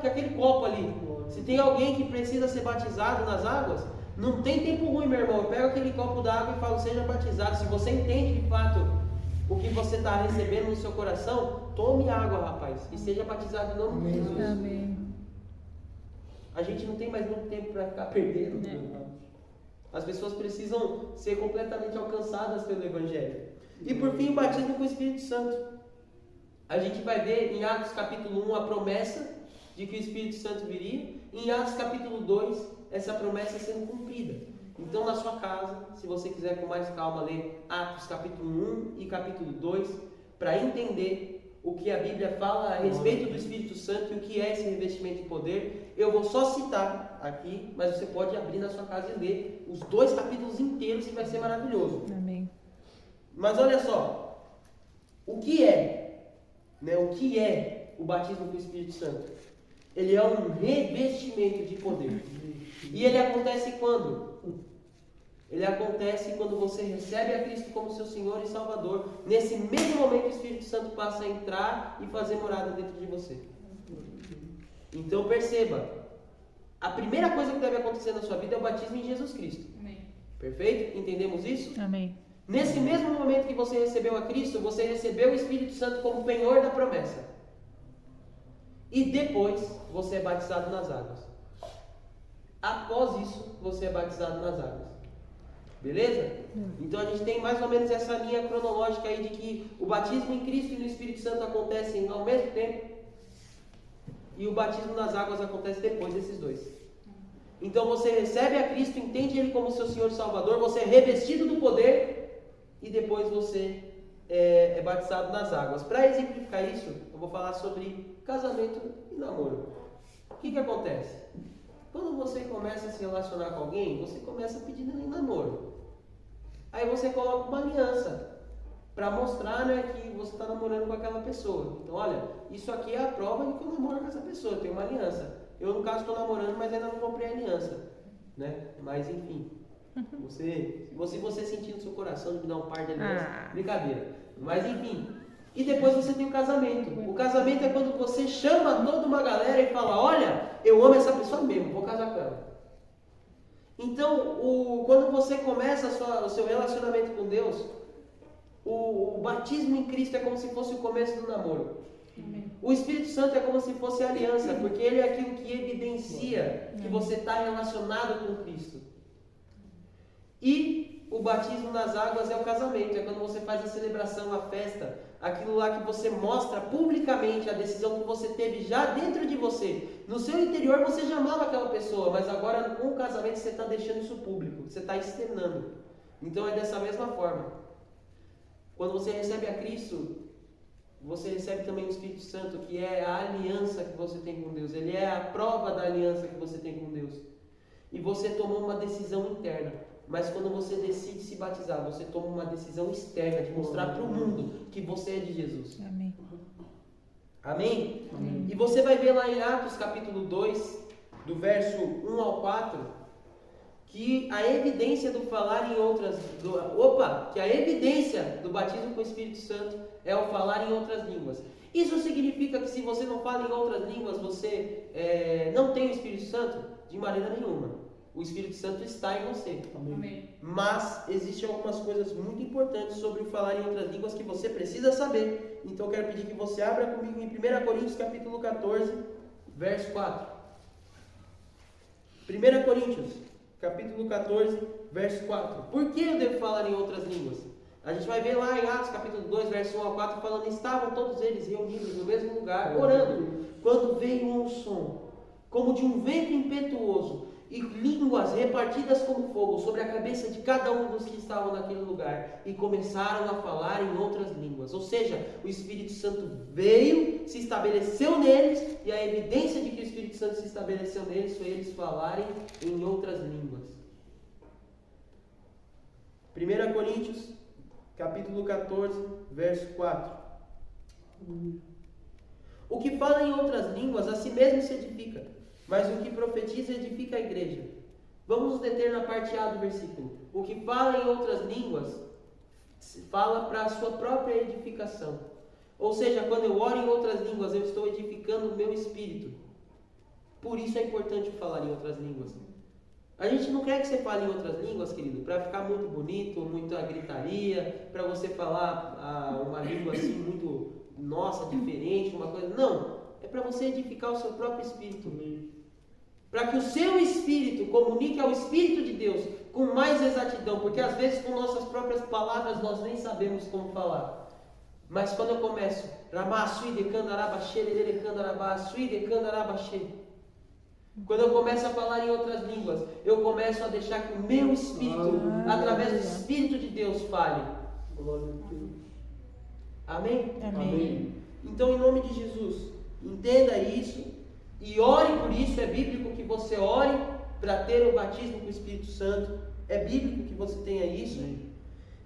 aquele copo ali. Se tem alguém que precisa ser batizado nas águas, não tem tempo ruim, meu irmão. Eu pego aquele copo d'água e falo, seja batizado. Se você entende de fato o que você está recebendo no seu coração, tome água, rapaz, e seja batizado em nome de Jesus. Amém. A gente não tem mais muito tempo para ficar perdendo. As pessoas precisam ser completamente alcançadas pelo Evangelho. E por fim, o batismo com o Espírito Santo. A gente vai ver em Atos capítulo 1 a promessa de que o Espírito Santo viria. Em Atos capítulo 2, essa promessa sendo cumprida. Então, na sua casa, se você quiser com mais calma ler Atos capítulo 1 e capítulo 2, para entender o que a Bíblia fala a respeito do Espírito Santo e o que é esse revestimento de poder. Eu vou só citar aqui, mas você pode abrir na sua casa e ler os 2 capítulos inteiros, que vai ser maravilhoso. Amém. Mas olha só, o que é, né, o que é o batismo com o Espírito Santo? Ele é um revestimento de poder. E ele acontece quando? Ele acontece quando você recebe a Cristo como seu Senhor e Salvador. Nesse mesmo momento o Espírito Santo passa a entrar e fazer morada dentro de você. Então perceba, a primeira coisa que deve acontecer na sua vida é o batismo em Jesus Cristo. Amém. Perfeito? Entendemos isso? Amém. Nesse mesmo momento que você recebeu a Cristo, você recebeu o Espírito Santo como penhor da promessa. E depois você é batizado nas águas. Após isso, você é batizado nas águas. Beleza? Então a gente tem mais ou menos essa linha cronológica aí de que o batismo em Cristo e no Espírito Santo acontecem ao mesmo tempo. E o batismo nas águas acontece depois desses dois. Então você recebe a Cristo, entende Ele como seu Senhor e Salvador, você é revestido do poder e depois você é batizado nas águas. Para exemplificar isso, eu vou falar sobre casamento e namoro. O que acontece? Quando você começa a se relacionar com alguém, você começa pedindo em namoro. Aí você coloca uma aliança para mostrar, né, que você está namorando com aquela pessoa. Então, olha, isso aqui é a prova de que eu namoro com essa pessoa, eu tenho uma aliança. Eu, no caso, estou namorando, mas ainda não comprei a aliança, né? Mas, enfim, se você sentir no seu coração de me dar um par de alianças, brincadeira. Mas, enfim, e depois você tem o casamento. O casamento é quando você chama toda uma galera e fala, olha, eu amo essa pessoa mesmo, vou casar com ela. Então, quando você começa o seu relacionamento com Deus, o batismo em Cristo é como se fosse o começo do namoro. Amém. O Espírito Santo é como se fosse a aliança, porque ele é aquilo que evidencia que você está relacionado com Cristo. E o batismo nas águas é o casamento, é quando você faz a celebração, a festa, aquilo lá que você mostra publicamente a decisão que você teve já dentro de você. No seu interior você já amava aquela pessoa, mas agora com o casamento você está deixando isso público, você está externando. Então é dessa mesma forma. Quando você recebe a Cristo, você recebe também o Espírito Santo, que é a aliança que você tem com Deus. Ele é a prova da aliança que você tem com Deus. E você tomou uma decisão interna. Mas quando você decide se batizar, você toma uma decisão externa de mostrar para o mundo que você é de Jesus. Amém. Amém? Amém? E você vai ver lá em Atos capítulo 2, do verso 1 ao 4, que a evidência do falar em outras... que a evidência do batismo com o Espírito Santo é o falar em outras línguas. Isso significa que se você não fala em outras línguas, você não tem o Espírito Santo? De maneira nenhuma. O Espírito Santo está em você. Amém. Mas existem algumas coisas muito importantes sobre o falar em outras línguas que você precisa saber. Então eu quero pedir que você abra comigo em 1 Coríntios capítulo 14, verso 4. 1 Coríntios capítulo 14, verso 4. Por que eu devo falar em outras línguas? A gente vai ver lá em Atos capítulo 2, verso 1 ao 4, falando: estavam todos eles reunidos no mesmo lugar, orando, quando veio um som, como de um vento impetuoso, e línguas repartidas como fogo sobre a cabeça de cada um dos que estavam naquele lugar, e começaram a falar em outras línguas. Ou seja, o Espírito Santo veio, se estabeleceu neles, e a evidência de que o Espírito Santo se estabeleceu neles foi eles falarem em outras línguas. 1 Coríntios capítulo 14, verso 4. O que fala em outras línguas a si mesmo se edifica, mas o que profetiza edifica a igreja. Vamos nos deter na parte A do versículo. O que fala em outras línguas fala para a sua própria edificação. Ou seja, quando eu oro em outras línguas, eu estou edificando o meu espírito. Por isso é importante falar em outras línguas. A gente não quer que você fale em outras línguas, querido, para ficar muito bonito, muita gritaria, para você falar uma língua assim muito, nossa, diferente, uma coisa. Não, é para você edificar o seu próprio espírito. Para que o seu espírito comunique ao Espírito de Deus com mais exatidão, porque às vezes com nossas próprias palavras nós nem sabemos como falar. Mas quando eu começo, quando eu começo a falar em outras línguas, eu começo a deixar que o meu espírito, através do Espírito de Deus, fale. Glória a Deus. Amém? Amém. Então, em nome de Jesus, entenda isso e ore por isso. É bíblico que você ore para ter o batismo com o Espírito Santo. É bíblico que você tenha isso.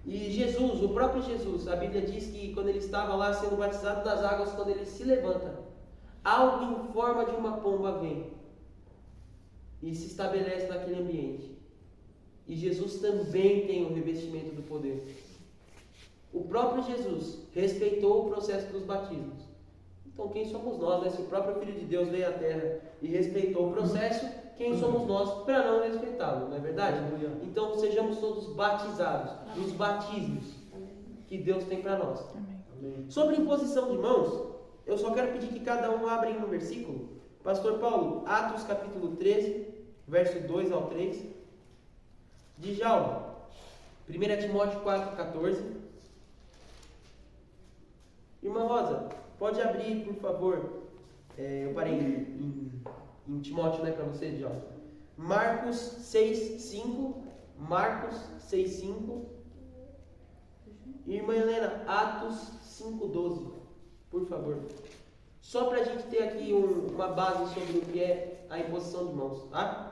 E Jesus, o próprio Jesus, a Bíblia diz que quando ele estava lá sendo batizado das águas, quando ele se levanta, algo em forma de uma pomba vem e se estabelece naquele ambiente. E Jesus também tem o revestimento do poder. O próprio Jesus respeitou o processo dos batismos. Então quem somos nós, né? Se o próprio Filho de Deus veio à Terra e respeitou o processo, quem somos nós para não respeitá-lo, não é verdade? Então sejamos todos batizados nos batismos que Deus tem para nós. Sobre imposição de mãos, eu só quero pedir que cada um abra em um versículo. Pastor Paulo, Atos capítulo 13, verso 2 ao 3. Djalma, 1 Timóteo 4,14. Irmã Rosa, pode abrir, por favor. Eu parei em Timóteo, né, para você, Djalma. Marcos 6,5. Marcos 6,5. Irmã Helena, Atos 5,12. Por favor. Só para a gente ter aqui uma base sobre o que é a imposição de mãos, tá?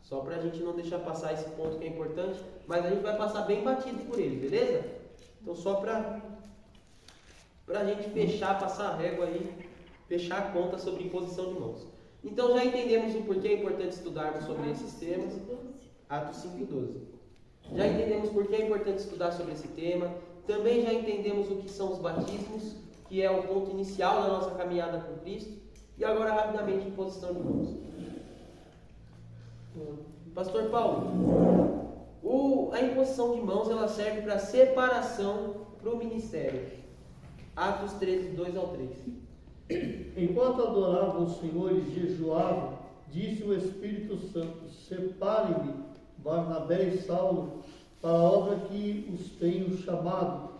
Só para a gente não deixar passar esse ponto que é importante, mas a gente vai passar bem batido por ele, beleza? Então só para a gente fechar, passar a régua aí, fechar a conta sobre imposição de mãos. Então já entendemos o porquê é importante estudarmos sobre esses temas. Atos 5,12. Já entendemos por que é importante estudar sobre esse tema. Também já entendemos o que são os batismos, que é o ponto inicial da nossa caminhada com Cristo. E agora rapidamente imposição de mãos. Pastor Paulo, a imposição de mãos ela serve para separação para o ministério. Atos 13, 2 ao 3. Enquanto adoravam o Senhor e jejuavam, disse o Espírito Santo: separem-me Barnabé e Saulo para a obra que os tenho chamado.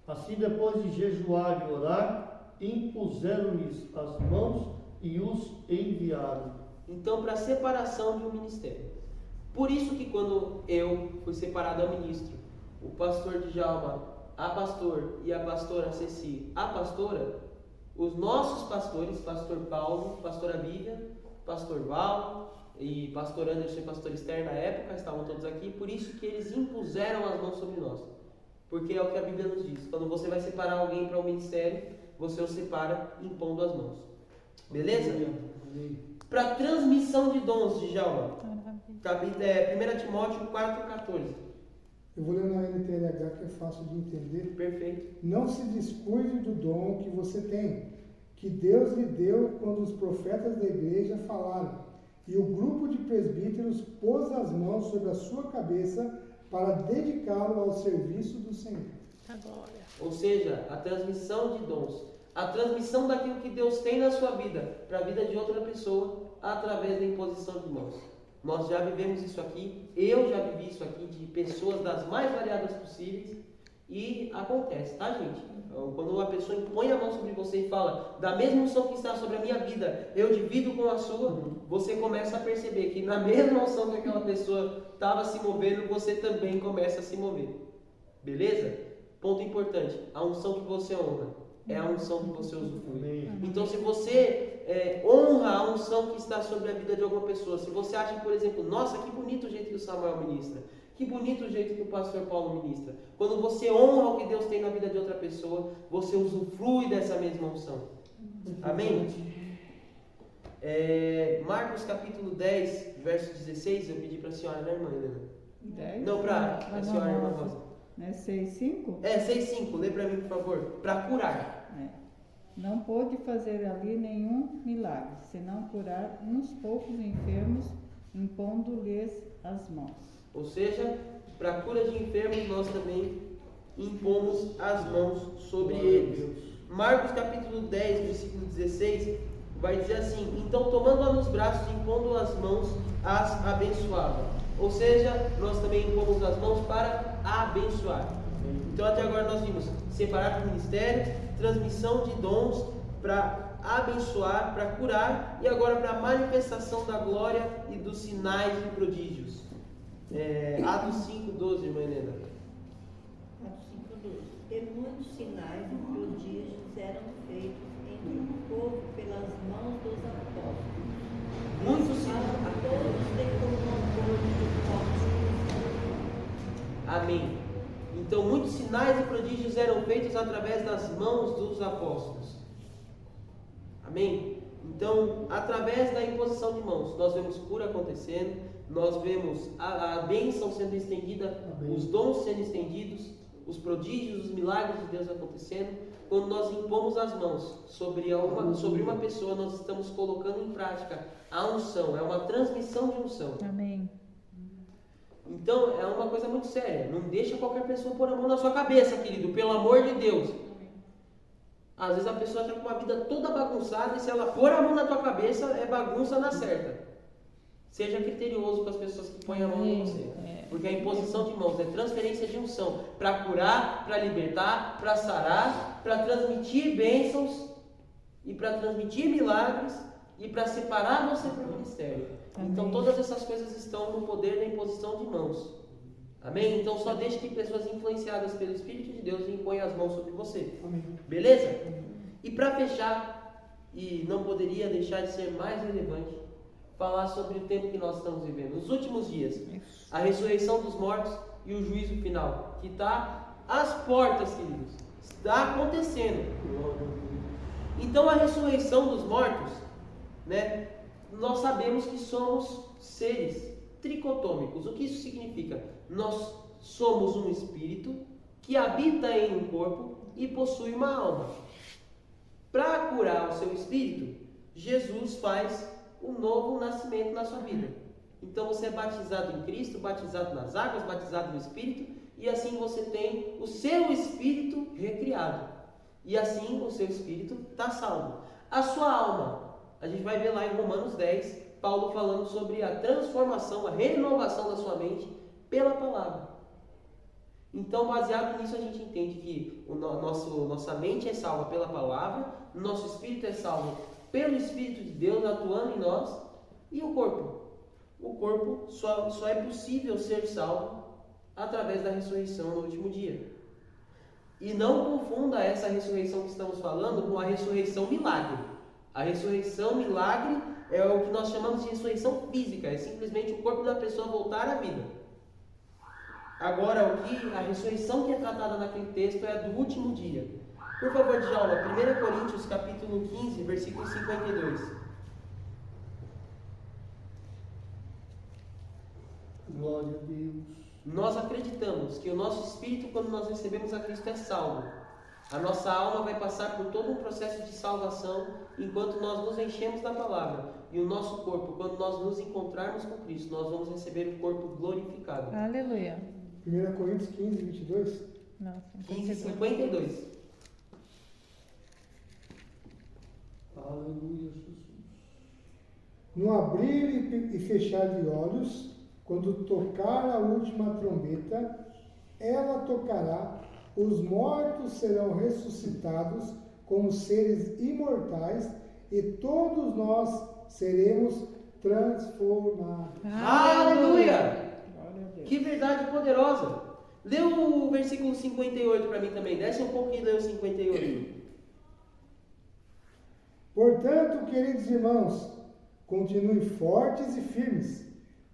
Assim, depois de jejuar e orar, impuseram-lhes as mãos e os enviaram. Então, para a separação de um ministério. Por isso que quando eu fui separado ao ministro, o pastor Djalma, a pastor, e a pastora Ceci, a pastora, os nossos pastores, pastor Paulo, pastora Vivian, pastor Val e pastor Anderson e pastor Esther na época, estavam todos aqui, por isso que eles impuseram as mãos sobre nós. Porque é o que a Bíblia nos diz. Quando você vai separar alguém para o ministério, você o separa impondo as mãos. Beleza? Para transmissão de dons, Djalma. 1 Timóteo 4,14. Eu vou ler na NTLH, que é fácil de entender. Perfeito. Não se descuide do dom que você tem, que Deus lhe deu quando os profetas da igreja falaram, e o grupo de presbíteros pôs as mãos sobre a sua cabeça para dedicá-lo ao serviço do Senhor. Ou seja, a transmissão de dons, a transmissão daquilo que Deus tem na sua vida para a vida de outra pessoa através da imposição de mãos. Nós já vivemos isso aqui, eu já vivi isso aqui de pessoas das mais variadas possíveis e acontece, tá, gente? Quando uma pessoa impõe a mão sobre você e fala, da mesma unção que está sobre a minha vida, eu divido com a sua, você começa a perceber que na mesma unção que aquela pessoa estava se movendo, você também começa a se mover. Beleza? Ponto importante, a unção que você honra é a unção que você usufrui. Então, se você honra a unção que está sobre a vida de alguma pessoa, se você acha, por exemplo, nossa, que bonito o jeito que o Samuel ministra, que bonito o jeito que o pastor Paulo ministra. Quando você honra o que Deus tem na vida de outra pessoa, você usufrui dessa mesma unção. Amém? Marcos capítulo 10, verso 16, eu pedi para a senhora, né, irmã Helena? 10? Não, para a senhora, irmã Rosa. É 6,5? 6,5, lê para mim, por favor. Para curar. Não pôde fazer ali nenhum milagre, senão curar uns poucos enfermos, impondo-lhes as mãos. Ou seja, para a cura de enfermos, nós também impomos as mãos sobre eles. Marcos capítulo 10, versículo 16, vai dizer assim: então tomando-a nos braços, impondo as mãos, as abençoava. Ou seja, nós também impomos as mãos para abençoar. Então até agora nós vimos separar do ministério, transmissão de dons para abençoar, para curar, e agora para a manifestação da glória e dos sinais e prodígios. Atos 5,12, irmã Helena. Atos 5,12. E muitos sinais e prodígios eram feitos no povo pelas mãos dos apóstolos. Muitos A sinais. todos tem como autor de Amém. Então, muitos sinais e prodígios eram feitos através das mãos dos apóstolos. Amém? Então, através da imposição de mãos, nós vemos cura acontecendo, nós vemos a bênção sendo estendida, Amém. os dons sendo estendidos, os prodígios, os milagres de Deus acontecendo. Quando nós impomos as mãos sobre uma pessoa, nós estamos colocando em prática a unção, é uma transmissão de unção. Amém. Então, é uma coisa muito séria. Não deixa qualquer pessoa pôr a mão na sua cabeça, querido, pelo amor de Deus. Às vezes a pessoa está com uma vida toda bagunçada e se ela pôr a mão na tua cabeça, é bagunça na certa. Seja criterioso com as pessoas que põem a mão em você. Porque a imposição de mãos é transferência de unção para curar, para libertar, para sarar, para transmitir bênçãos e para transmitir milagres e para separar você para o ministério. Então todas essas coisas estão no poder da imposição de mãos. Amém? Então só deixe que pessoas influenciadas pelo Espírito de Deus imponham as mãos sobre você. Amém. Beleza? E para fechar, e não poderia deixar de ser mais relevante, falar sobre o tempo que nós estamos vivendo. Os últimos dias, a ressurreição dos mortos e o juízo final, que está às portas, queridos. Está acontecendo. Então a ressurreição dos mortos, né? Nós sabemos que somos seres tricotômicos. O que isso significa? Nós somos um espírito que habita em um corpo e possui uma alma. Para curar o seu espírito, Jesus faz um novo nascimento na sua vida. Então você é batizado em Cristo, batizado nas águas, batizado no Espírito, e assim você tem o seu espírito recriado. E assim o seu espírito está salvo. A sua alma, a gente vai ver lá em Romanos 10, Paulo falando sobre a transformação, a renovação da sua mente pela palavra. Então, baseado nisso, a gente entende que nossa mente é salva pela palavra, nosso espírito é salvo pelo Espírito de Deus atuando em nós, e o corpo. O corpo só é possível ser salvo através da ressurreição no último dia. E não confunda essa ressurreição que estamos falando com a ressurreição milagre. A ressurreição milagre é o que nós chamamos de ressurreição física, é simplesmente o corpo da pessoa voltar à vida. Agora, a ressurreição que é tratada naquele texto é a do último dia. Por favor, Djalma, 1 Coríntios capítulo 15, versículo 52. Glória a Deus. Nós acreditamos que o nosso espírito, quando nós recebemos a Cristo, é salvo. A nossa alma vai passar por todo um processo de salvação enquanto nós nos enchemos da palavra. E o nosso corpo, quando nós nos encontrarmos com Cristo, nós vamos receber o corpo glorificado. Aleluia. 1 Coríntios 15, 22. Nossa, 15, 52. Aleluia, Jesus. No abrir e fechar de olhos, quando tocar a última trombeta, ela tocará, os mortos serão ressuscitados como seres imortais e todos nós seremos transformados. Aleluia! Glória a Deus. Que verdade poderosa! Lê o versículo 58 para mim também. Desce um pouquinho e lê o 58. Portanto, queridos irmãos, continuem fortes e firmes,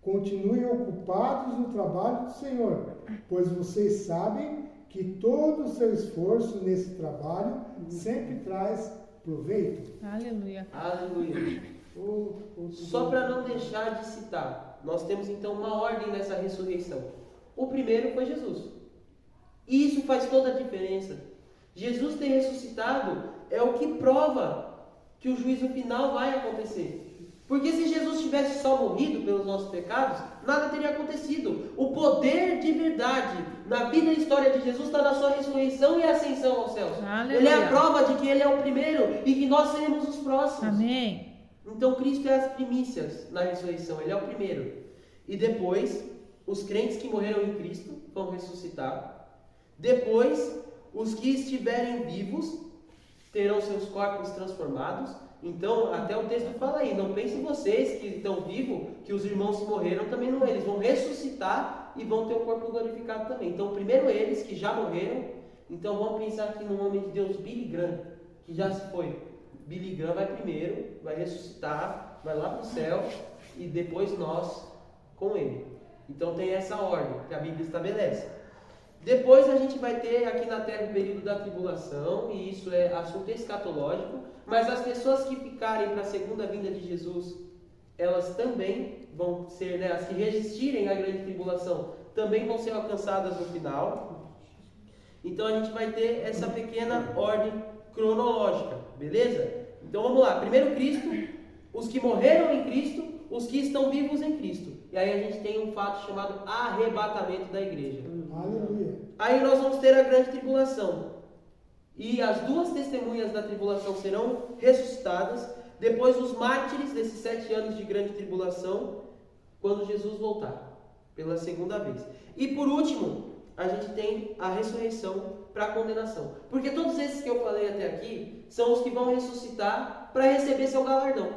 continuem ocupados no trabalho do Senhor, pois vocês sabem que todo o seu esforço nesse trabalho sempre traz proveito. Aleluia. Aleluia! Só para não deixar de citar, nós temos então uma ordem nessa ressurreição. O primeiro foi Jesus. E isso faz toda a diferença. Jesus ter ressuscitado é o que prova que o juízo final vai acontecer. Porque se Jesus tivesse só morrido pelos nossos pecados, nada teria acontecido. O poder de verdade na vida e história de Jesus está na sua ressurreição e ascensão aos céus. Aleluia. Ele é a prova de que Ele é o primeiro e que nós seremos os próximos. Amém. Então Cristo é as primícias na ressurreição, Ele é o primeiro. E depois, os crentes que morreram em Cristo vão ressuscitar. Depois, os que estiverem vivos terão seus corpos transformados. Então, até o texto fala aí, não pensem vocês que estão vivos, que os irmãos que morreram também não, eles vão ressuscitar e vão ter o corpo glorificado também. Então, primeiro eles que já morreram, então vamos pensar aqui no homem de Deus Billy Graham, que já se foi. Billy Graham vai primeiro, vai ressuscitar, vai lá para o céu e depois nós com ele. Então tem essa ordem que a Bíblia estabelece. Depois a gente vai ter aqui na Terra o período da tribulação, e isso é assunto escatológico, mas as pessoas que ficarem para a segunda vinda de Jesus, elas também vão ser, né, as que resistirem à grande tribulação, também vão ser alcançadas no final. Então a gente vai ter essa pequena ordem cronológica, beleza? Então vamos lá, primeiro Cristo, os que morreram em Cristo, os que estão vivos em Cristo. E aí a gente tem um fato chamado arrebatamento da igreja. Aleluia. Aí nós vamos ter a grande tribulação. E as duas testemunhas da tribulação serão ressuscitadas. Depois os mártires desses 7 anos de grande tribulação, quando Jesus voltar pela segunda vez. E por último, a gente tem a ressurreição para a condenação. Porque todos esses que eu falei até aqui são os que vão ressuscitar para receber seu galardão.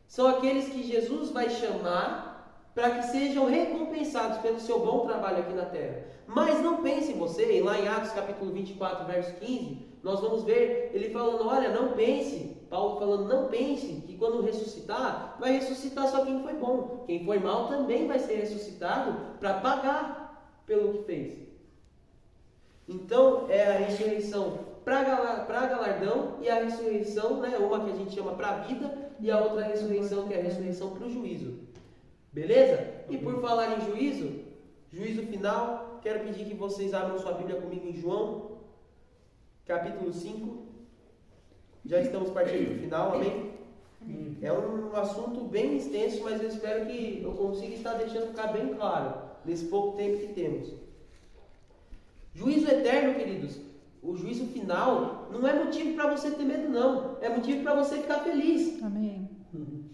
São aqueles que Jesus vai chamar para que sejam recompensados pelo seu bom trabalho aqui na terra. Mas não pense você, lá em Atos capítulo 24, verso 15, nós vamos ver ele falando, olha, não pense, Paulo falando, não pense que quando ressuscitar, vai ressuscitar só quem foi bom. Quem foi mal também vai ser ressuscitado para pagar pelo que fez. Então, é a ressurreição para galardão e a ressurreição, né, uma que a gente chama para a vida e a outra ressurreição que é a ressurreição para o juízo. Beleza? E por falar em juízo, juízo final, quero pedir que vocês abram sua Bíblia comigo em João, capítulo 5. Já estamos partindo para o final, amém? É um assunto bem extenso, mas eu espero que eu consiga estar deixando ficar bem claro nesse pouco tempo que temos. Juízo eterno, queridos, o juízo final não é motivo para você ter medo, não. É motivo para você ficar feliz. Amém.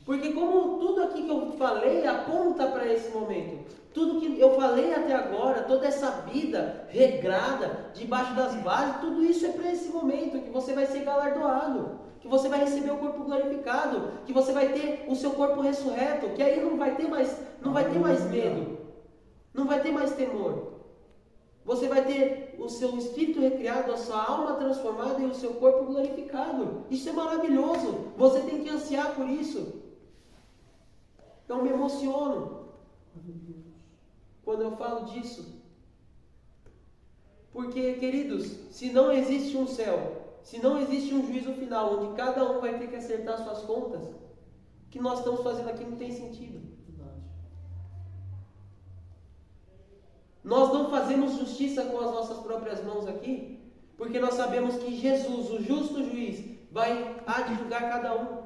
Porque como tudo aqui que eu falei aponta para esse momento, tudo que eu falei até agora, toda essa vida regrada, debaixo das bases, tudo isso é para esse momento, que você vai ser galardoado, que você vai receber o corpo glorificado, que você vai ter o seu corpo ressurreto, que aí não vai ter mais medo, não vai ter mais temor. Você vai ter o seu espírito recriado, a sua alma transformada e o seu corpo glorificado. Isso é maravilhoso. Você tem que ansiar por isso. Eu me emociono quando eu falo disso. Porque, queridos, se não existe um céu, se não existe um juízo final, onde cada um vai ter que acertar suas contas, o que nós estamos fazendo aqui não tem sentido. Nós não fazemos justiça com as nossas próprias mãos aqui, porque nós sabemos que Jesus, o justo juiz, há de julgar cada um.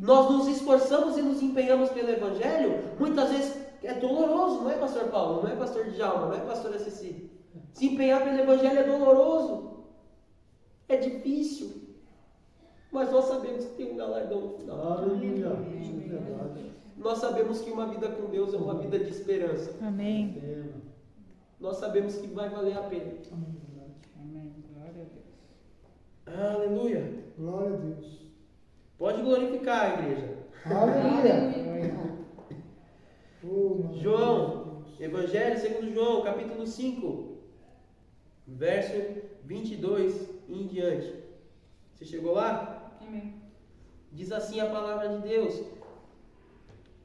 Nós nos esforçamos e nos empenhamos pelo Evangelho, muitas vezes é doloroso, não é, pastor Paulo? Não é, pastor Djalma? Não é, pastor Ceci? Se empenhar pelo Evangelho é doloroso, é difícil, mas nós sabemos que tem um galardão no final. Aleluia. É verdade. Nós sabemos que uma vida com Deus é uma vida de esperança. Amém. Nós sabemos que vai valer a pena. Amém. Glória a Deus. Aleluia. Glória a Deus. Pode glorificar a igreja. Aleluia. Oh, João, Evangelho segundo João, capítulo 5, verso 22 e em diante. Você chegou lá? Amém. Diz assim a palavra de Deus.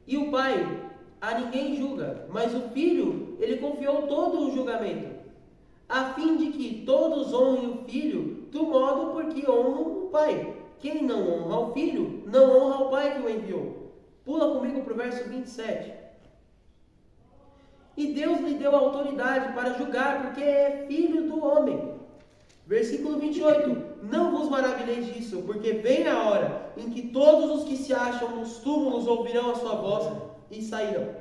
E o Pai a ninguém julga, mas o Filho, ele confiou todo o julgamento, a fim de que todos honrem o Filho do modo por que honram o Pai. Quem não honra o Filho, não honra o Pai que o enviou. Pula comigo para o verso 27. E Deus lhe deu autoridade para julgar, porque é filho do homem. Versículo 28. Não vos maravilheis disso, porque vem a hora em que todos os que se acham nos túmulos ouvirão a sua voz e sairão.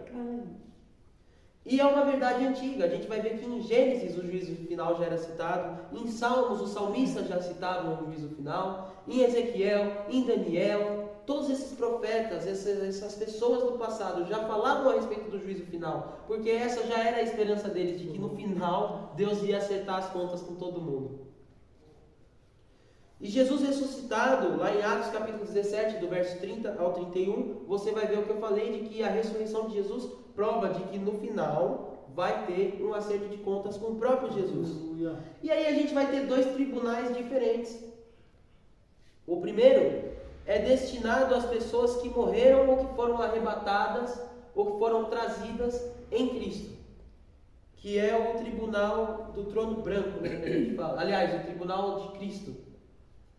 E é uma verdade antiga. A gente vai ver que em Gênesis o juízo final já era citado, em Salmos os salmistas já citavam o juízo final, em Ezequiel, em Daniel, todos esses profetas, essas pessoas do passado já falavam a respeito do juízo final, porque essa já era a esperança deles, de que no final Deus ia acertar as contas com todo mundo. E Jesus ressuscitado, lá em Atos capítulo 17, do verso 30 ao 31, você vai ver o que eu falei, de que a ressurreição de Jesus prova de que no final vai ter um acerto de contas com o próprio Jesus. E aí a gente vai ter dois tribunais diferentes. O primeiro é destinado às pessoas que morreram ou que foram arrebatadas ou que foram trazidas em Cristo, que é o tribunal do trono branco, né, que a gente fala. Aliás, o tribunal de Cristo.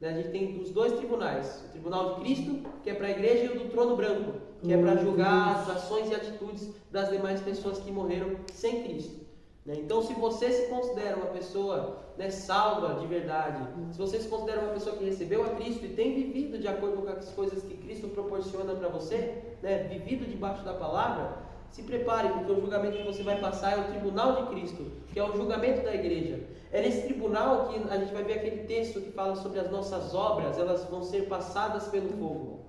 Né, a gente tem os dois tribunais, o tribunal de Cristo, que é para a igreja, e o do trono branco, que é para julgar as ações e atitudes das demais pessoas que morreram sem Cristo. Né? Então, se você se considera uma pessoa, né, salva de verdade, se você se considera uma pessoa que recebeu a Cristo e tem vivido de acordo com as coisas que Cristo proporciona para você, né, vivido debaixo da palavra, se prepare, porque o julgamento que você vai passar é o tribunal de Cristo, que é o julgamento da igreja. É nesse tribunal que a gente vai ver aquele texto que fala sobre as nossas obras, elas vão ser passadas pelo fogo.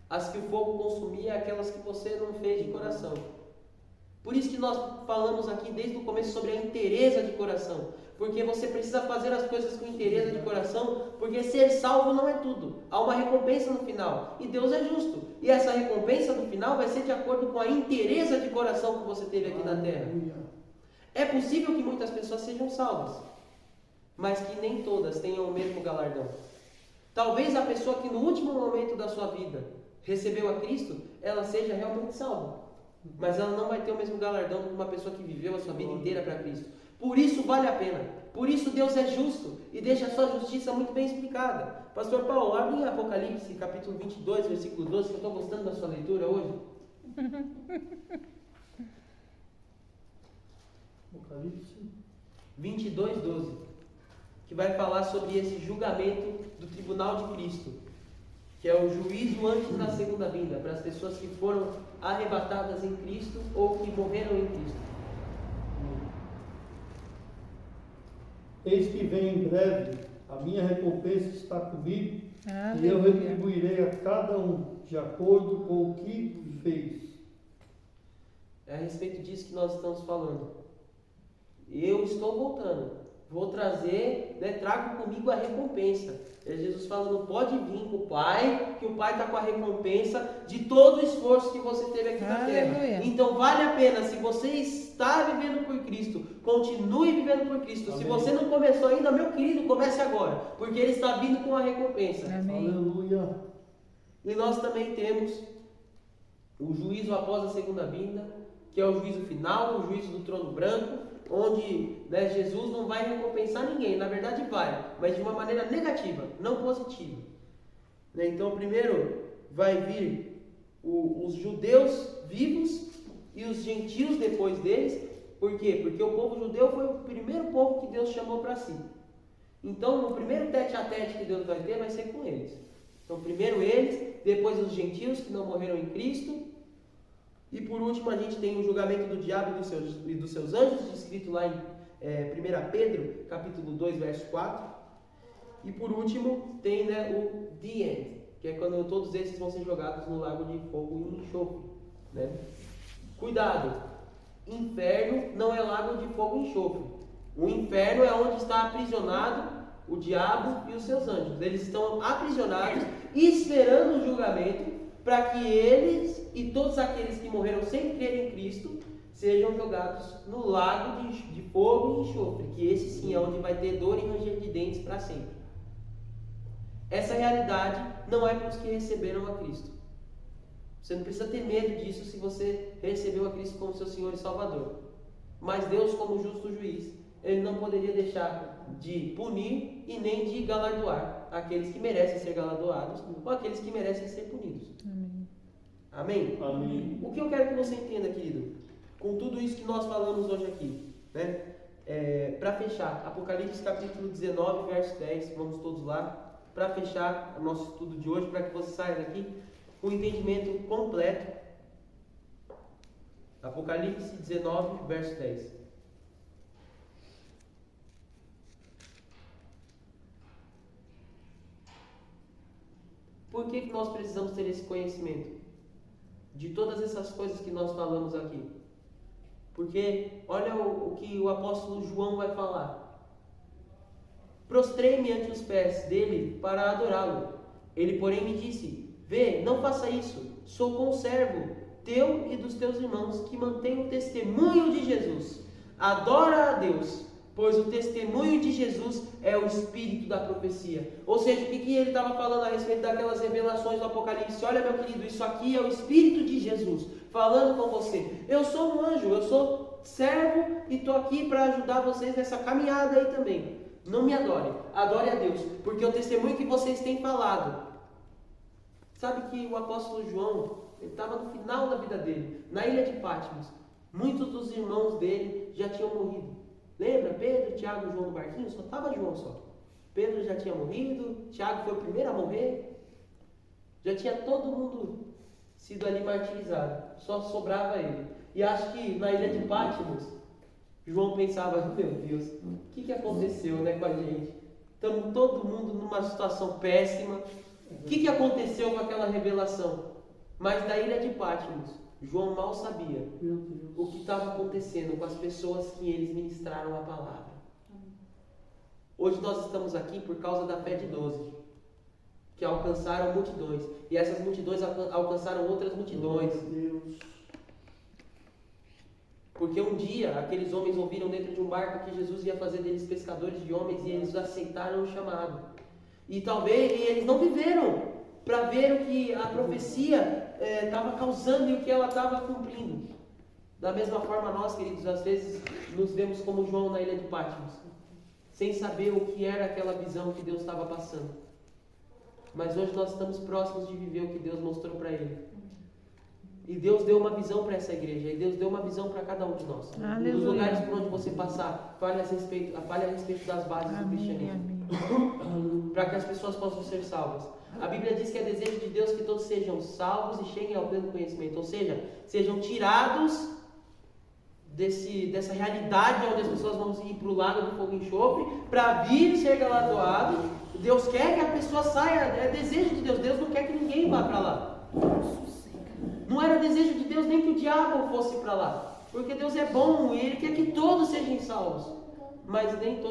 As que o fogo consumia, aquelas que você não fez de coração. Por isso que nós falamos aqui desde o começo sobre a inteireza de coração. Porque você precisa fazer as coisas com inteireza de coração, porque ser salvo não é tudo. Há uma recompensa no final. E Deus é justo. E essa recompensa no final vai ser de acordo com a inteireza de coração que você teve aqui na terra. É possível que muitas pessoas sejam salvas, mas que nem todas tenham o mesmo galardão. Talvez a pessoa que no último momento da sua vida recebeu a Cristo, ela seja realmente salva. Mas ela não vai ter o mesmo galardão que uma pessoa que viveu a sua vida inteira para Cristo. Por isso vale a pena. Por isso Deus é justo e deixa a sua justiça muito bem explicada. Pastor Paulo, abre em Apocalipse, capítulo 22, versículo 12, que eu estou gostando da sua leitura hoje. Apocalipse 22, 12. Que vai falar sobre esse julgamento do tribunal de Cristo, que é o juízo antes da segunda vinda, para as pessoas que foram arrebatadas em Cristo ou que morreram em Cristo. Eis que vem em breve, a minha recompensa está comigo, e eu Aleluia. retribuirei a cada um de acordo com o que fez. É a respeito disso que nós estamos falando. Eu estou voltando, vou trazer, né, trago comigo a recompensa. Jesus falando, pode vir com o Pai, que o Pai está com a recompensa de todo o esforço que você teve aqui na terra. Aleluia. Então vale a pena, se você está vivendo por Cristo, continue vivendo por Cristo. Amém. Se você não começou ainda, meu querido, comece agora, porque Ele está vindo com a recompensa. Amém. Aleluia. E nós também temos o juízo após a segunda vinda, que é o juízo final, o juízo do trono branco, onde, né, Jesus não vai recompensar ninguém, na verdade vai, mas de uma maneira negativa, não positiva. Né? Então primeiro vai vir os judeus vivos e os gentios depois deles. Por quê? Porque o povo judeu foi o primeiro povo que Deus chamou para si. Então no primeiro tete-a-tete que Deus vai ter, vai ser com eles. Então primeiro eles, depois os gentios que não morreram em Cristo. E por último a gente tem o julgamento do diabo e dos seus anjos, descrito lá em 1 Pedro, capítulo 2, verso 4. E por último tem, né, o The End, que é quando todos esses vão ser jogados no lago de fogo e enxofre. Né? Cuidado, inferno não é lago de fogo e enxofre. O inferno é onde está aprisionado o diabo e os seus anjos. Eles estão aprisionados, esperando o julgamento, para que eles e todos aqueles que morreram sem crer em Cristo sejam jogados no lago de fogo e enxofre, que esse sim é onde vai ter dor e ranger de dentes para sempre. Essa realidade não é para os que receberam a Cristo. Você não precisa ter medo disso se você recebeu a Cristo como seu Senhor e Salvador. Mas Deus, como justo juiz, Ele não poderia deixar de punir e nem de galardoar aqueles que merecem ser galardoados ou aqueles que merecem ser punidos. Amém. Amém? Amém. O que eu quero que você entenda, querido, com tudo isso que nós falamos hoje aqui, né? Para fechar, Apocalipse capítulo 19, verso 10, vamos todos lá, para fechar o nosso estudo de hoje, para que você saia daqui com o entendimento completo. Apocalipse 19, verso 10. Por que nós precisamos ter esse conhecimento de todas essas coisas que nós falamos aqui? Porque olha o que o apóstolo João vai falar. Prostrei-me ante os pés dele para adorá-lo. Ele, porém, me disse: vê, não faça isso. Sou conservo teu e dos teus irmãos que mantêm o testemunho de Jesus. Adora a Deus, pois o testemunho de Jesus é o espírito da profecia. Ou seja, o que ele estava falando a respeito daquelas revelações do Apocalipse? Olha, meu querido, isso aqui é o espírito de Jesus falando com você. Eu sou um anjo, eu sou servo e estou aqui para ajudar vocês nessa caminhada aí também. Não me adore, adore a Deus, porque o testemunho que vocês têm falado. Sabe que o apóstolo João, ele estava no final da vida dele, na ilha de Patmos. Muitos dos irmãos dele já tinham morrido. Lembra? Pedro, Tiago e João no barquinho? Só estava João só. Pedro já tinha morrido, Tiago foi o primeiro a morrer. Já tinha todo mundo sido ali martirizado. Só sobrava ele. E acho que na ilha de Patmos, João pensava, meu Deus, o que aconteceu, né, com a gente? Estamos todo mundo numa situação péssima. O que aconteceu com aquela revelação? Mas da ilha de Patmos, João mal sabia o que estava acontecendo com as pessoas que eles ministraram a palavra. Hoje nós estamos aqui por causa da fé de 12, que alcançaram multidões. E essas multidões alcançaram outras multidões. Porque um dia aqueles homens ouviram dentro de um barco que Jesus ia fazer deles pescadores de homens e eles aceitaram o chamado. E talvez eles não viveram para ver o que a profecia estava causando e o que ela estava cumprindo. Da mesma forma nós, queridos, às vezes nos vemos como João na ilha de Patmos, sem saber o que era aquela visão que Deus estava passando. Mas hoje nós estamos próximos de viver o que Deus mostrou para ele. E Deus deu uma visão para essa igreja, e Deus deu uma visão para cada um de nós. Aleluia. Nos lugares por onde você passar, fale a respeito das bases do cristianismo, para que as pessoas possam ser salvas. A Bíblia diz que é desejo de Deus que todos sejam salvos e cheguem ao pleno conhecimento, ou seja, sejam tirados dessa realidade onde as pessoas vão ir para o lado do fogo e enxofre, para vir ser galardoado. Deus quer que a pessoa saia, é desejo de Deus. Deus não quer que ninguém vá para lá. Não era desejo de Deus nem que o diabo fosse para lá, porque Deus é bom e Ele quer que todos sejam salvos, mas nem todos